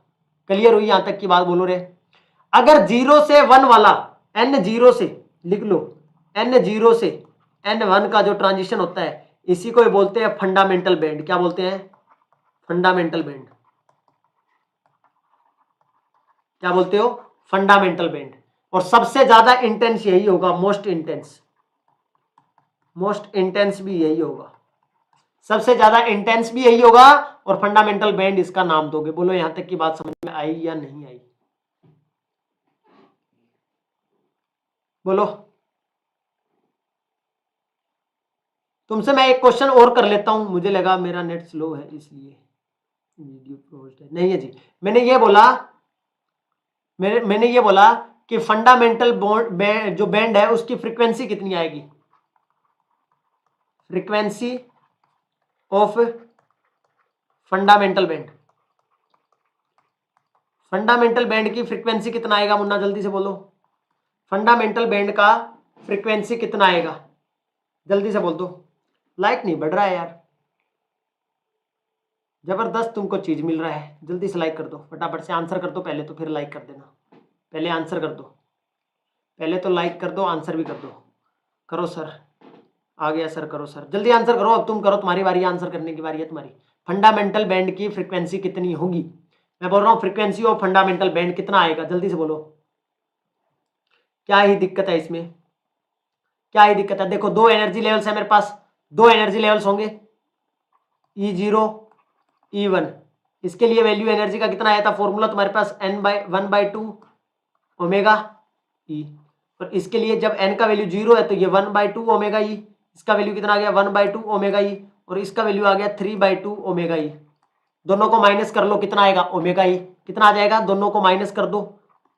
क्लियर हुई यहां तक की बात, बोलो रे। अगर 0 से 1 वाला, n0 से लिख लो, n0 से n1 का जो ट्रांजिशन होता है, इसी को बोलते हैं फंडामेंटल बैंड। क्या बोलते हैं, फंडामेंटल बैंड। क्या बोलते हो, फंडामेंटल बैंड। और सबसे ज्यादा इंटेंस यही होगा, मोस्ट इंटेंस, मोस्ट इंटेंस भी यही होगा, सबसे ज्यादा इंटेंस भी यही होगा, और फंडामेंटल बैंड इसका नाम दोगे। बोलो यहां तक की बात समझ में आई या नहीं आई, बोलो। तुमसे मैं एक क्वेश्चन और कर लेता हूं, मुझे लगा मेरा नेट स्लो है इसलिए वीडियो क्लोज्ड है। नहीं है जी, मैंने ये बोला, मैंने ये बोला कि फंडामेंटल जो बैंड है उसकी फ्रीक्वेंसी कितनी आएगी, frequency of fundamental band, fundamental band की फ्रीक्वेंसी कितना आएगा मुन्ना, जल्दी से बोलो। फंडामेंटल बैंड का फ्रीक्वेंसी कितना आएगा, जल्दी से बोल दो। लाइक नहीं बढ़ रहा है यार, जबरदस्त तुमको चीज मिल रहा है, जल्दी से लाइक कर दो, फटाफट से आंसर कर दो पहले, तो फिर लाइक कर देना। पहले आंसर कर दो, पहले तो लाइक कर दो, आंसर भी कर दो। करो सर, आ गया सर, करो सर, जल्दी आंसर करो, अब तुम करो, तुम्हारी बारी, आंसर करने की बारी है तुम्हारी। फंडामेंटल बैंड की फ्रीक्वेंसी कितनी होगी, मैं बोल रहा हूँ फ्रीक्वेंसी ऑफ फंडामेंटल बैंड कितना आएगा, जल्दी से बोलो। क्या ही दिक्कत है इसमें, क्या ही दिक्कत है। देखो दो एनर्जी लेवल्स है मेरे पास, दो एनर्जी लेवल्स होंगे, E0 E1। इसके लिए वैल्यू एनर्जी का कितना आया था, फॉर्मूला तुम्हारे पास n/1/2 ओमेगा ई, और इसके लिए जब n का वैल्यू 0 है तो ये 1/2 ओमेगा ई, इसका वैल्यू कितना आ गया 1/2 ओमेगा ई, और इसका वैल्यू आ गया 3/2 ओमेगा ई। दोनों को माइनस कर लो, कितना आएगा ओमेगा ई, कितना आ जाएगा, दोनों को माइनस कर दो,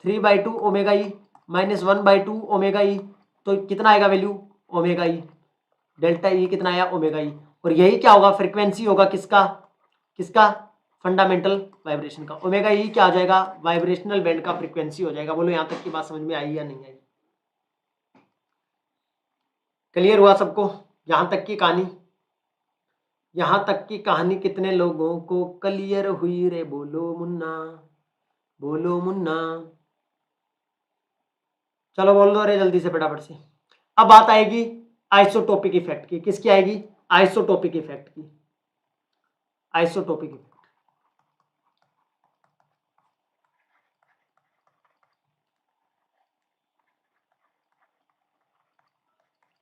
3/2 ओमेगा ई माइनस 1/2 ओमेगा ई, तो कितना आएगा वैल्यू ओमेगा ई, डेल्टा ई कितना आया ओमेगा ई। और यही क्या होगा, फ्रीक्वेंसी होगा किसका, किसका, फंडामेंटल वाइब्रेशन का। ओमेगा ई क्या आ जाएगा, वाइब्रेशनल बैंड का फ्रीक्वेंसी हो जाएगा। बोलो यहां तक की बात समझ में आई या नहीं आई, क्लियर हुआ सबको, यहां तक की कहानी, यहां तक की कहानी कितने लोगों को क्लियर हुई रे, बोलो मुन्ना, बोलो मुन्ना, चलो बोल दो रे जल्दी से फटाफट से। अब बात आएगी आइसोटोपिक इफेक्ट की, किसकी आएगी, आइसोटोपिक इफेक्ट की, आइसोटोपिक इफेक्ट।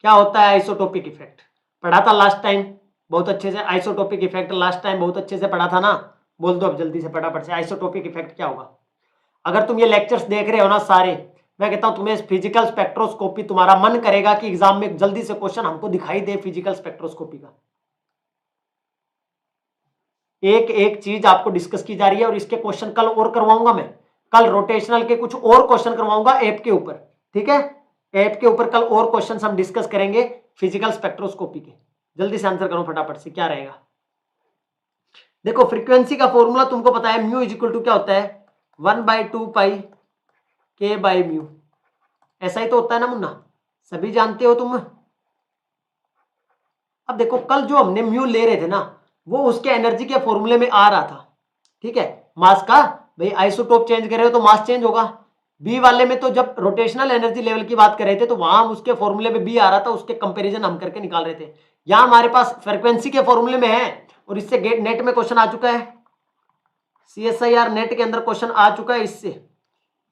क्या होता है आइसोटोपिक इफेक्ट, पढ़ा था लास्ट टाइम बहुत अच्छे से, आइसोटोपिक इफेक्ट लास्ट टाइम बहुत अच्छे से पढ़ा था ना, बोल दो अब जल्दी से फटाफट से, आइसोटोपिक इफेक्ट क्या होगा। अगर तुम ये लेक्चर्स देख रहे हो ना सारे, मैं कहता हूं तुम्हें फिजिकल स्पेक्ट्रोस्कोपी, तुम्हारा मन करेगा कि एग्जाम में जल्दी से क्वेश्चन हमको दिखाई दे फिजिकल स्पेक्ट्रोस्कोपी का। एक एक चीज आपको डिस्कस की जा रही है, और इसके क्वेश्चन कल और करवाऊंगा मैं, कल रोटेशनल के कुछ और क्वेश्चन करवाऊंगा ऐप के ऊपर, ठीक है, ऐप के ऊपर कल और क्वेश्चन हम डिस्कस करेंगे फिजिकल स्पेक्ट्रोस्कोपी के। जल्दी से आंसर करो फटाफट से, क्या रहेगा। देखो फ्रीक्वेंसी का फॉर्मूला तुमको पता है, म्यू इज इक्वल टू क्या होता है, 1/2 पाई के बाई म्यू, ऐसा ही तो होता है ना मुन्ना, सभी जानते हो तुम। अब देखो कल जो हमने म्यू ले रहे थे ना, वो उसके एनर्जी के फॉर्मूले में आ रहा था, ठीक है, मास का भाई आइसोटोप चेंज कर रहे हो तो मास चेंज होगा। बी वाले में तो जब रोटेशनल एनर्जी लेवल की बात कर रहे थे तो वहां हम उसके फॉर्मूले में बी आ रहा था, उसके कंपैरिजन हम करके निकाल रहे थे। यहां हमारे पास फ्रीक्वेंसी के फॉर्मूले में है और इससे नेट में क्वेश्चन आ चुका है, CSIR नेट के अंदर क्वेश्चन आ चुका है, इससे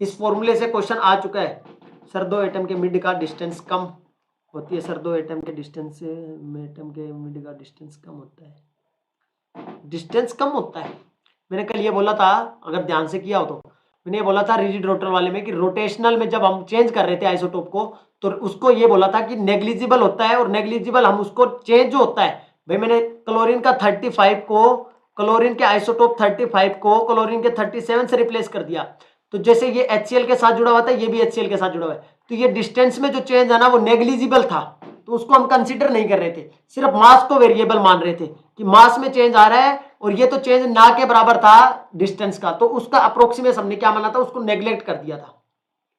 इस फॉर्मूले से क्वेश्चन आ चुका है। सर दो एटम के मिड का डिस्टेंस कम होती है, सर दो एटम के डिस्टेंस से एटम के मिड का डिस्टेंस कम होता है, डिस्टेंस कम होता है। मैंने कल ये बोला था, अगर ध्यान से किया हो तो मैंने ये बोला था रिजिड रोटर वाले में कि रोटेशनल में जब हम चेंज कर रहे थे आइसोटोप को तो उसको ये बोला था कि नेग्लिजिबल होता है, और नेग्लिजिबल हम उसको चेंज जो होता है, भाई मैंने क्लोरीन का 35 को, क्लोरीन के आइसोटोप 35 को क्लोरीन के 37 से रिप्लेस कर दिया, तो जैसे ये HCl के साथ जुड़ा हुआ था, ये भी HCl के साथ जुड़ा हुआ है, तो ये डिस्टेंस में जो चेंज है ना वो नेग्लिजिबल था, तो उसको हम कंसीडर नहीं कर रहे थे, सिर्फ मास को वेरिएबल मान रहे थे कि मास में चेंज आ रहा है, और ये तो चेंज ना के बराबर था डिस्टेंस का, तो उसका अप्रोक्सीमेशन हमने क्या माना था, उसको नेग्लेक्ट कर दिया था।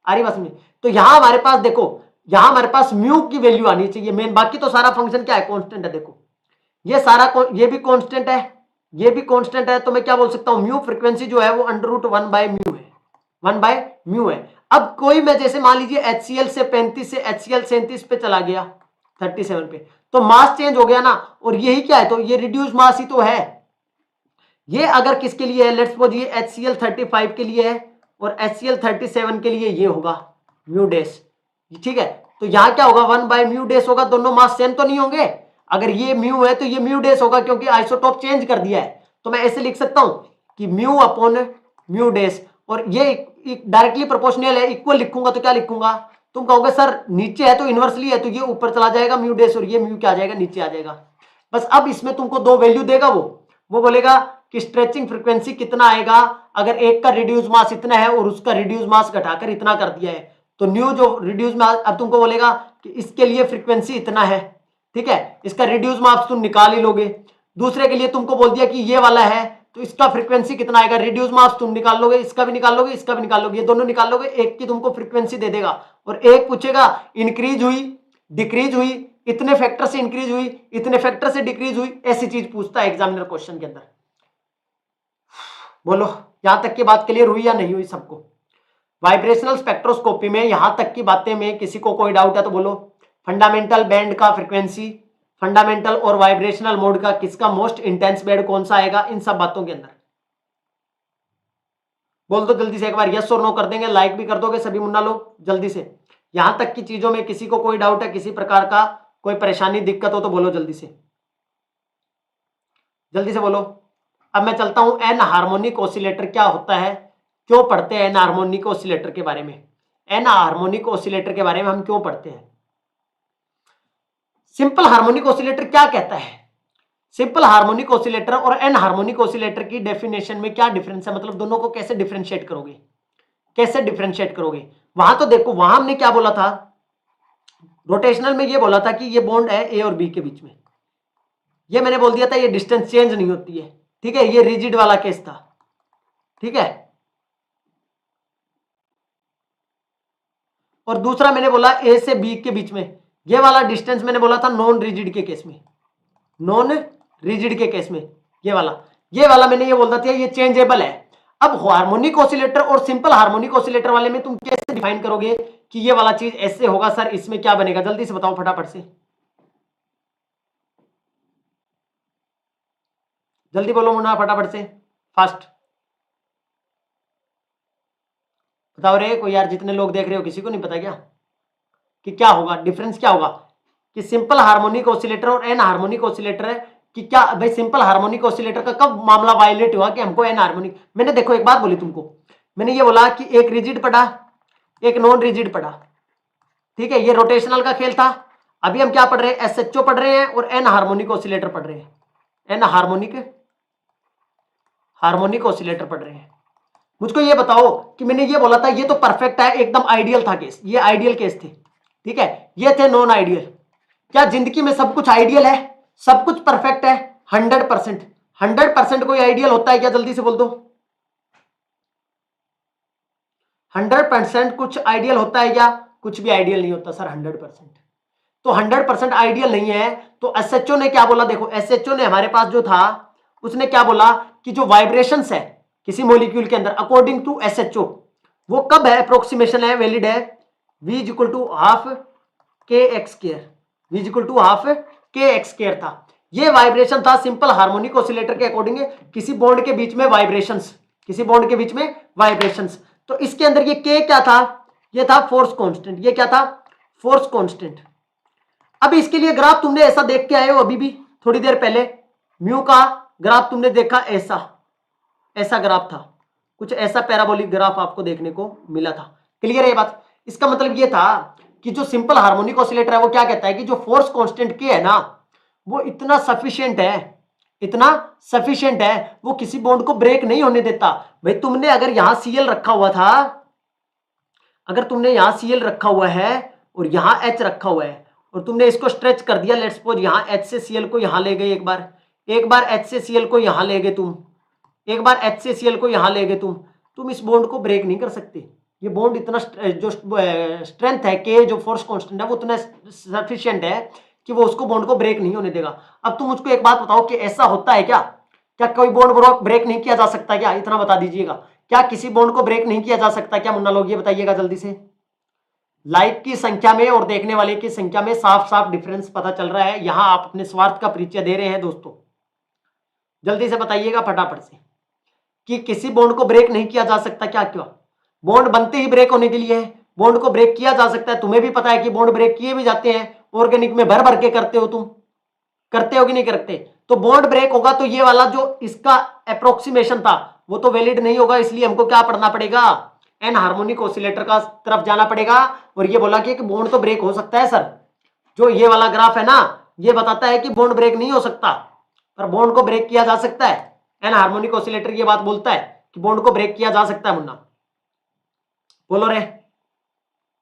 आ रही बात में? तो यहां हमारे पास देखो, यहां हमारे पास म्यू की वैल्यू आनी चाहिए मेन, बाकी तो सारा फंक्शन क्या है, कांस्टेंट है। देखो ये सारा ये भी कांस्टेंट है, ये भी कांस्टेंट है, तो मैं क्या बोल सकता हूं, म्यू फ्रीक्वेंसी जो है वो √1/μ है, 1/μ है। अब कोई मैं जैसे मान लीजिए HCl से 35 से HCl 37 पे चला गया, 37 पे, तो मास चेंज हो गया ना, और यही क्या है, तो ये रिड्यूस मास ही तो है। ये अगर किसके लिए है, लेट्स सपोज ये HCl 35 के लिए है और HCl 37 के लिए ये होगा म्यू डैश, ठीक है। तो यहां क्या होगा, 1/μ डैश होगा, दोनों मास सेम तो नहीं होंगे, अगर ये म्यू है तो ये म्यू डैश होगा, क्योंकि आइसोटोप चेंज कर दिया है। तो मैं ऐसे लिख सकता हूं कि म्यू अपॉन म्यू डैश, और ये डायरेक्टली प्रोपोर्शनल है, इक्वल लिखूंगा तो क्या लिखूंगा, तुम कहोगे सर नीचे है तो इनवर्सली है, तो ये ऊपर चला जाएगा म्यू डैश, और ये म्यू क्या आ जाएगा, नीचे आ जाएगा। बस अब इसमें तुमको दो वैल्यू देगा, वो बोलेगा कि स्ट्रेचिंग फ्रीक्वेंसी कितना आएगा अगर एक का रिड्यूस मास इतना है और उसका रिड्यूस मास घटाकर इतना कर दिया है, तो न्यू जो रिड्यूस मास, अब तुमको बोलेगा कि इसके लिए फ्रीक्वेंसी इतना है, ठीक है, इसका रिड्यूस मास तुम निकाल ही लोगे। दूसरे के लिए तुमको बोल दिया कि ये वाला है, तो इसका फ्रीक्वेंसी कितना आएगा, रिड्यूस मास तुम निकाल लोगे, इसका भी निकाल लोगे, इसका भी निकाल लोगे, ये दोनों निकाल लोगे, एक की तुमको फ्रीक्वेंसी दे देगा, और एक पूछेगा इंक्रीज हुई, डिक्रीज हुई, इतने फैक्टर से इंक्रीज हुई, इतने फैक्टर से डिक्रीज हुई, ऐसी चीज पूछता है एग्जामिनर क्वेश्चन के अंदर। बोलो यहां तक की बात क्लियर हुई या नहीं हुई सबको? वाइब्रेशनल स्पेक्ट्रोस्कोपी में यहां तक की बातें में किसी को कोई डाउट है तो बोलो। फंडामेंटल बैंड का फ्रीक्वेंसी, फंडामेंटल और वाइब्रेशनल मोड का किसका मोस्ट इंटेंस बैंड कौन सा आएगा, इन सब बातों के अंदर बोल दो जल्दी से, एक बार यस और नो कर देंगे, लाइक भी कर दोगे सभी मुन्ना लोग जल्दी से। यहां तक की चीजों में किसी को कोई डाउट है, किसी प्रकार का कोई परेशानी दिक्कत हो तो बोलो जल्दी से, जल्दी से बोलो। अब मैं चलता हूं एन हार्मोनिक ऑसिलेटर क्या होता है, क्यों पढ़ते हैं एन हार्मोनिक ऑसिलेटर के बारे में। एन हार्मोनिक ऑसिलेटर के बारे में हम क्यों पढ़ते हैं? सिंपल हार्मोनिक ऑसिलेटर क्या कहता है, सिंपल हार्मोनिक ऑसिलेटर और एन हार्मोनिक ऑसिलेटर की डेफिनेशन में क्या डिफरेंस है, मतलब दोनों को कैसे डिफरेंशिएट करोगे, कैसे डिफरेंशिएट करोगे। वहां तो देखो, वहां हमने क्या बोला था, रोटेशनल में ये बोला था कि ये बॉन्ड है ए और बी के बीच में, ये मैंने बोल दिया था ये डिस्टेंस चेंज नहीं होती है, ठीक है, ये रिजिड वाला केस था, ठीक है। और दूसरा मैंने बोला ए से बी के बीच में, ये वाला डिस्टेंस मैंने बोला था नॉन रिजिड के केस में, नॉन रिजिड के केस में ये वाला मैंने ये बोलता था ये चेंजेबल है। अब हार्मोनिक ऑसिलेटर और सिंपल हार्मोनिक ऑसिलेटर वाले में तुम कैसे डिफाइन करोगे कि ये वाला चीज ऐसे होगा, सर इसमें क्या बनेगा, जल्दी से बताओ फटाफट से, जल्दी बोलो मुन्ना फटाफट से, फास्ट बताओ रे। कोई यार जितने लोग देख रहे हो किसी को नहीं पता क्या कि क्या होगा, डिफरेंस क्या होगा कि सिंपल हार्मोनिक ऑसिलेटर और एन हार्मोनिक ऑसिलेटर है कि क्या भाई, सिंपल हार्मोनिक ऑसिलेटर का कब मामला वायलेट हुआ कि हमको एन हार्मोनिक, मैंने देखो एक बात बोली तुमको, मैंने ये बोला कि एक रिजिड पढ़ा एक नॉन रिजिड पढ़ा, ठीक है, ये रोटेशनल का खेल था। अभी हम क्या पढ़ रहे हैं, SHO पढ़ रहे हैं और एन हार्मोनिक ऑसिलेटर पढ़ रहे हैं, एन हार्मोनिक ऑसिलेटर पढ़ रहे हैं। मुझको ये बताओ कि मैंने ये बोला था ये तो परफेक्ट है, एकदम आइडियल था केस, ये आइडियल केस थे, ठीक है, ये थे नॉन आइडियल। क्या जिंदगी में सब कुछ आइडियल है, सब कुछ परफेक्ट है? 100%, 100% कोई आइडियल होता है क्या, जल्दी से बोल दो। 100% कुछ आइडियल होता है क्या? कुछ भी आइडियल नहीं होता सर 100%। तो 100% आइडियल नहीं है, तो SHO ने क्या बोला, देखो SHO ने हमारे पास जो था उसने क्या बोला कि जो वाइब्रेशंस है, किसी मॉलिक्यूल के अंदर अकॉर्डिंग टू एसएचओ, वो कब है, अप्रोक्सीमेशन है, वैलिड है, v is equal to half k x square, v is equal to half k x square था। ये वाइब्रेशन था सिंपल हार्मोनिक ऑसिलेटर के अकॉर्डिंग, किसी बॉन्ड के बीच में वाइब्रेशंस, किसी बॉन्ड के बीच में वाइब्रेशंस। तो इसके अंदर ये के क्या था, ये था फोर्स कांस्टेंट, ये क्या था, फोर्स कांस्टेंट। अब इसके लिए ग्राफ तुमने ऐसा देख के आए हो अभी भी थोड़ी देर पहले, म्यू का ग्राफ तुमने देखा, ऐसा ऐसा ग्राफ था, कुछ ऐसा पैराबोलिक ग्राफ आपको देखने को मिला था। क्लियर है ये बात? इसका मतलब ये था कि जो सिंपल हार्मोनिक ऑसिलेटर है वो क्या कहता है कि जो फोर्स कांस्टेंट के है ना, वो इतना सफिशिएंट है, इतना सफिशिएंट है, वो किसी बॉन्ड को ब्रेक नहीं होने देता। भाई तुमने अगर यहां सीएल रखा हुआ था, अगर तुमने यहां सीएल रखा हुआ है और यहां एच रखा हुआ है और तुमने इसको स्ट्रेच कर दिया, लेट्स सपोज यहां एच से सीएल को यहां ले गए, एक बार एच से सीएल को यहां ले गए तुम, एक बार एच से सीएल को यहां ले गए तुम इस बॉन्ड को ब्रेक नहीं कर सकते। ये बॉन्ड इतना जो स्ट्रेंथ है के, जो फोर्स कांस्टेंट है वो इतना सफिशिएंट है कि वो उसको बॉन्ड को ब्रेक नहीं होने देगा। अब तुम मुझको एक बात बताओ कि ऐसा होता है क्या, क्या कोई बॉन्ड ब्रेक नहीं किया जा सकता क्या, इतना बता दीजिएगा, क्या किसी बॉन्ड को ब्रेक नहीं किया जा सकता क्या मुन्ना लोग, ये बताइएगा जल्दी से। लाइक की संख्या में और देखने वाले की संख्या में साफ साफ डिफरेंस पता चल रहा है, यहां आप अपने स्वार्थ का परिचय दे रहे हैं दोस्तों, जल्दी से बताइएगा फटाफट से कि किसी बॉन्ड को ब्रेक नहीं किया जा सकता क्या, क्यों, बॉन्ड बनते ही ब्रेक होने के लिए है, बॉन्ड को ब्रेक किया जा सकता है, तुम्हें भी पता है कि बॉन्ड ब्रेक किए भी जाते हैं, ऑर्गेनिक में भर भर के करते हो, तुम करते हो कि नहीं करते। तो बॉन्ड ब्रेक होगा तो ये वाला जो इसका अप्रोक्सीमेशन था वो तो वैलिड नहीं होगा, इसलिए हमको क्या पढ़ना पड़ेगा, एन हार्मोनिक ऑसिलेटर का तरफ जाना पड़ेगा। और ये बोला कि बॉन्ड तो ब्रेक हो सकता है सर, जो ये वाला ग्राफ है ना ये बताता है कि बॉन्ड ब्रेक नहीं हो सकता, पर बॉन्ड को ब्रेक किया जा सकता है। एन हार्मोनिक ऑसिलेटर ये बात बोलता है कि बॉन्ड को ब्रेक किया जा सकता है। मुन्ना बोलो रे,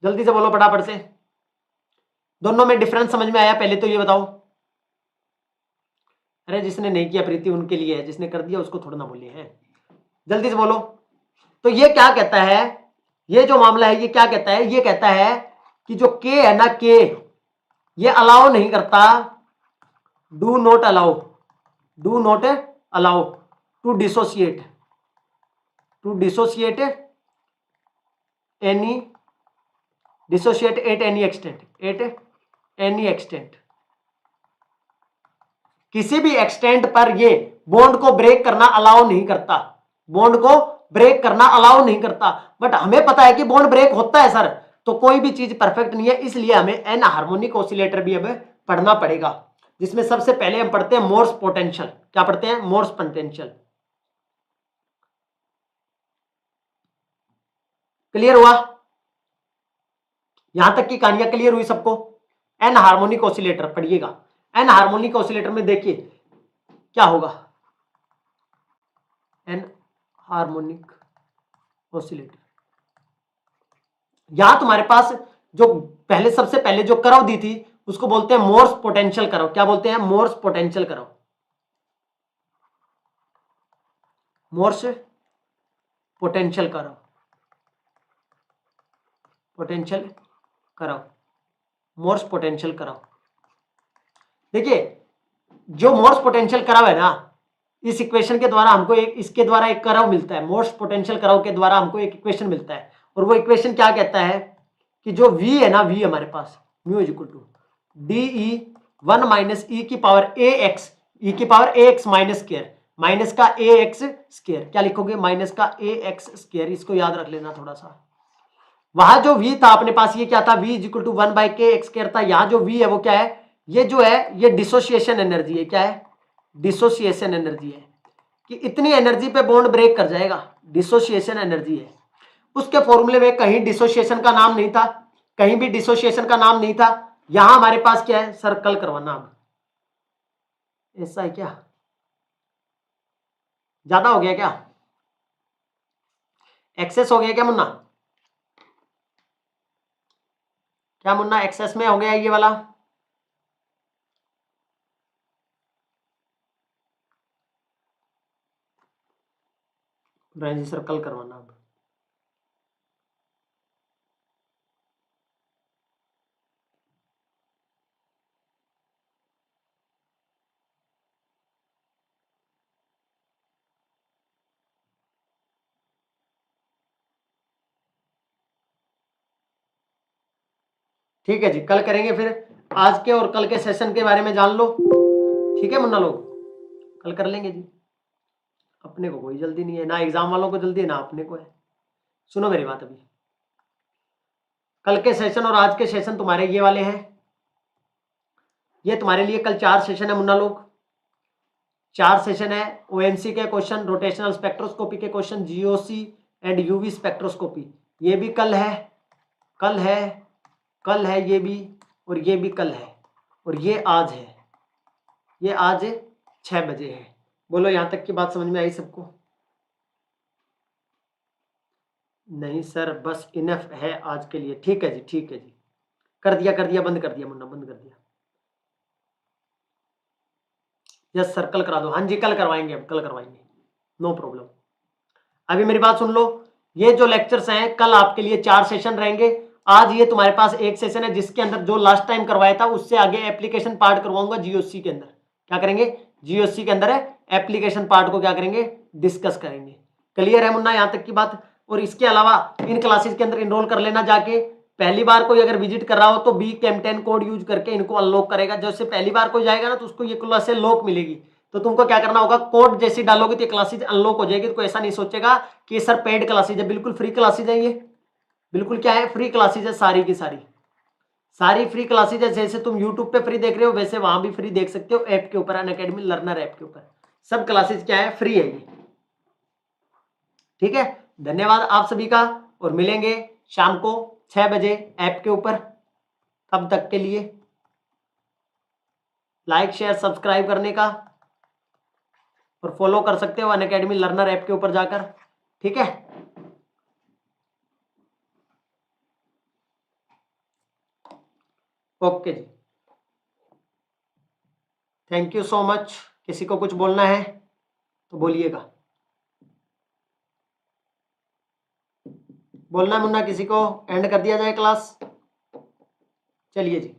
जल्दी से बोलो फटाफट से, दोनों में डिफरेंस समझ में आया पहले तो ये बताओ। अरे जिसने नहीं किया प्रीति उनके लिए है, जिसने कर दिया उसको थोड़ा ना बोलिए हैं, जल्दी से बोलो। तो ये क्या कहता है, ये जो मामला है ये क्या कहता है, ये कहता है कि जो के है ना, के ये अलाउ नहीं करता, do not allow, do not allow to dissociate, to dissociate any, dissociate at any extent, at any extent, किसी भी एक्सटेंट पर ये बॉन्ड को ब्रेक करना अलाउ नहीं करता, बॉन्ड को ब्रेक करना अलाउ नहीं करता। बट हमें पता है कि बॉन्ड ब्रेक होता है सर, तो कोई भी चीज परफेक्ट नहीं है, इसलिए हमें एन हार्मोनिक ऑसिलेटर भी अब पढ़ना पड़ेगा, जिसमें सबसे पहले हम पढ़ते हैं मोर्स पोटेंशियल। क्या पढ़ते हैं, मोर्स पोटेंशियल। क्लियर हुआ, यहां तक की कहानियां क्लियर हुई सबको। एन हार्मोनिक ऑसिलेटर पढ़िएगा, एन हार्मोनिक ऑसिलेटर में देखिए क्या होगा, एन हार्मोनिक ऑसिलेटर, यहां तुम्हारे पास जो पहले सबसे पहले जो कर्व दी थी उसको बोलते हैं मोर्स पोटेंशियल कर्व। क्या बोलते हैं, Morse potential curve, Morse potential curve, potential curve, Morse potential curve. देखिए जो मोर्स पोटेंशियल कर्व है ना, इस इक्वेशन के द्वारा हमको एक, इसके द्वारा एक कर्व मिलता है, मोर्स पोटेंशियल कर्व के द्वारा हमको एक इक्वेशन मिलता है, और वो इक्वेशन क्या कहता है कि जो v है ना, v हमारे पास mu is equal to D e 1 minus e की पावर ए एक्स, ई की power a x minus square, minus का ए एक्स स्क्वायर, क्या लिखोगे, माइनस का ए एक्स स्क्वायर, इसको याद रख लेना थोड़ा सा। वहां जो v था अपने पास ये क्या था, v is equal to 1 by k x square था, यहाँ जो v है वो क्या है, ये जो है ये डिसोसिएशन एनर्जी है, क्या है, डिसोसिएशन एनर्जी है, कि इतनी एनर्जी पे बॉन्ड ब्रेक कर जाएगा, डिसोसिएशन एनर्जी है। उसके फॉर्मूले में कहीं डिसोसिएशन का नाम नहीं था, कहीं भी डिसोसिएशन का नाम नहीं था। यहां हमारे पास क्या है, सर्कल करवाना। अब ऐसा है क्या, ज्यादा हो गया क्या, एक्सेस हो गया क्या मुन्ना, क्या मुन्ना एक्सेस में हो गया ये वाला, जी सर्कल करवाना। अब ठीक है जी, कल करेंगे फिर। आज के और कल के सेशन के बारे में जान लो, ठीक है मुन्ना लोग, कल कर लेंगे जी। अपने को कोई जल्दी नहीं है, ना एग्जाम वालों को जल्दी है ना अपने को है। सुनो मेरी बात, अभी कल के सेशन और आज के सेशन तुम्हारे ये वाले हैं। ये तुम्हारे लिए कल 4 सेशन है मुन्ना लोग, 4 सेशन है। ओएनसी के क्वेश्चन, रोटेशनल स्पेक्ट्रोस्कोपी के question, GOC and UV spectroscopy, ये भी कल है, कल है, कल है ये भी, और ये भी कल है, और ये आज है, ये आज 6 बजे है। बोलो यहां तक की बात समझ में आई सबको? नहीं सर, बस इनफ है आज के लिए। ठीक है जी, ठीक है जी, कर दिया बंद कर दिया मुन्ना, बंद कर दिया। यस सर, कल करा दो। हाँ जी, कल करवाएंगे, अब कल करवाएंगे, नो प्रॉब्लम। अभी मेरी बात सुन लो, ये जो लेक्चर्स हैं कल आपके लिए 4 सेशन रहेंगे। आज ये तुम्हारे पास एक सेशन है जिसके अंदर जो लास्ट टाइम करवाया था उससे आगे एप्लीकेशन पार्ट करवाऊंगा जीओसी के अंदर। क्या करेंगे? जीओसी के अंदर है एप्लीकेशन पार्ट को क्या करेंगे? डिस्कस करेंगे। क्लियर है मुन्ना यहां तक की बात? और इसके अलावा इन क्लासेस के अंदर इनरोल कर लेना जाके। पहली बार कोई अगर विजिट कर रहा हो तो BCAM10 कोड यूज करके इनको अनलॉक करेगा। जैसे पहली बार कोई जाएगा ना तो उसको ये क्लास से लॉक मिलेगी, तो तुमको क्या करना होगा, कोड जैसी डालोगे तो क्लासेज अनलॉक हो जाएगी। तो कोई ऐसा नहीं सोचेगा कि सर पेड क्लासेज है, बिल्कुल फ्री क्लासेज है। ये बिल्कुल क्या है, फ्री क्लासेज है, सारी की सारी, सारी फ्री क्लासेज है। जैसे तुम यूट्यूब पे फ्री देख रहे हो वैसे वहां भी फ्री देख सकते हो, ऐप के ऊपर, अनअकैडमी लर्नर ऐप के ऊपर सब क्लासेज क्या है, फ्री है ये। ठीक है, धन्यवाद आप सभी का, और मिलेंगे शाम को 6 बजे ऐप के ऊपर। तब तक के लिए लाइक शेयर सब्सक्राइब करने का, और फॉलो कर सकते हो अनअकैडमी लर्नर ऐप के ऊपर जाकर। ठीक है, ओके जी, थैंक यू सो मच। किसी को कुछ बोलना है तो बोलिएगा, बोलना है मुन्ना किसी को? एंड कर दिया जाए क्लास? चलिए जी।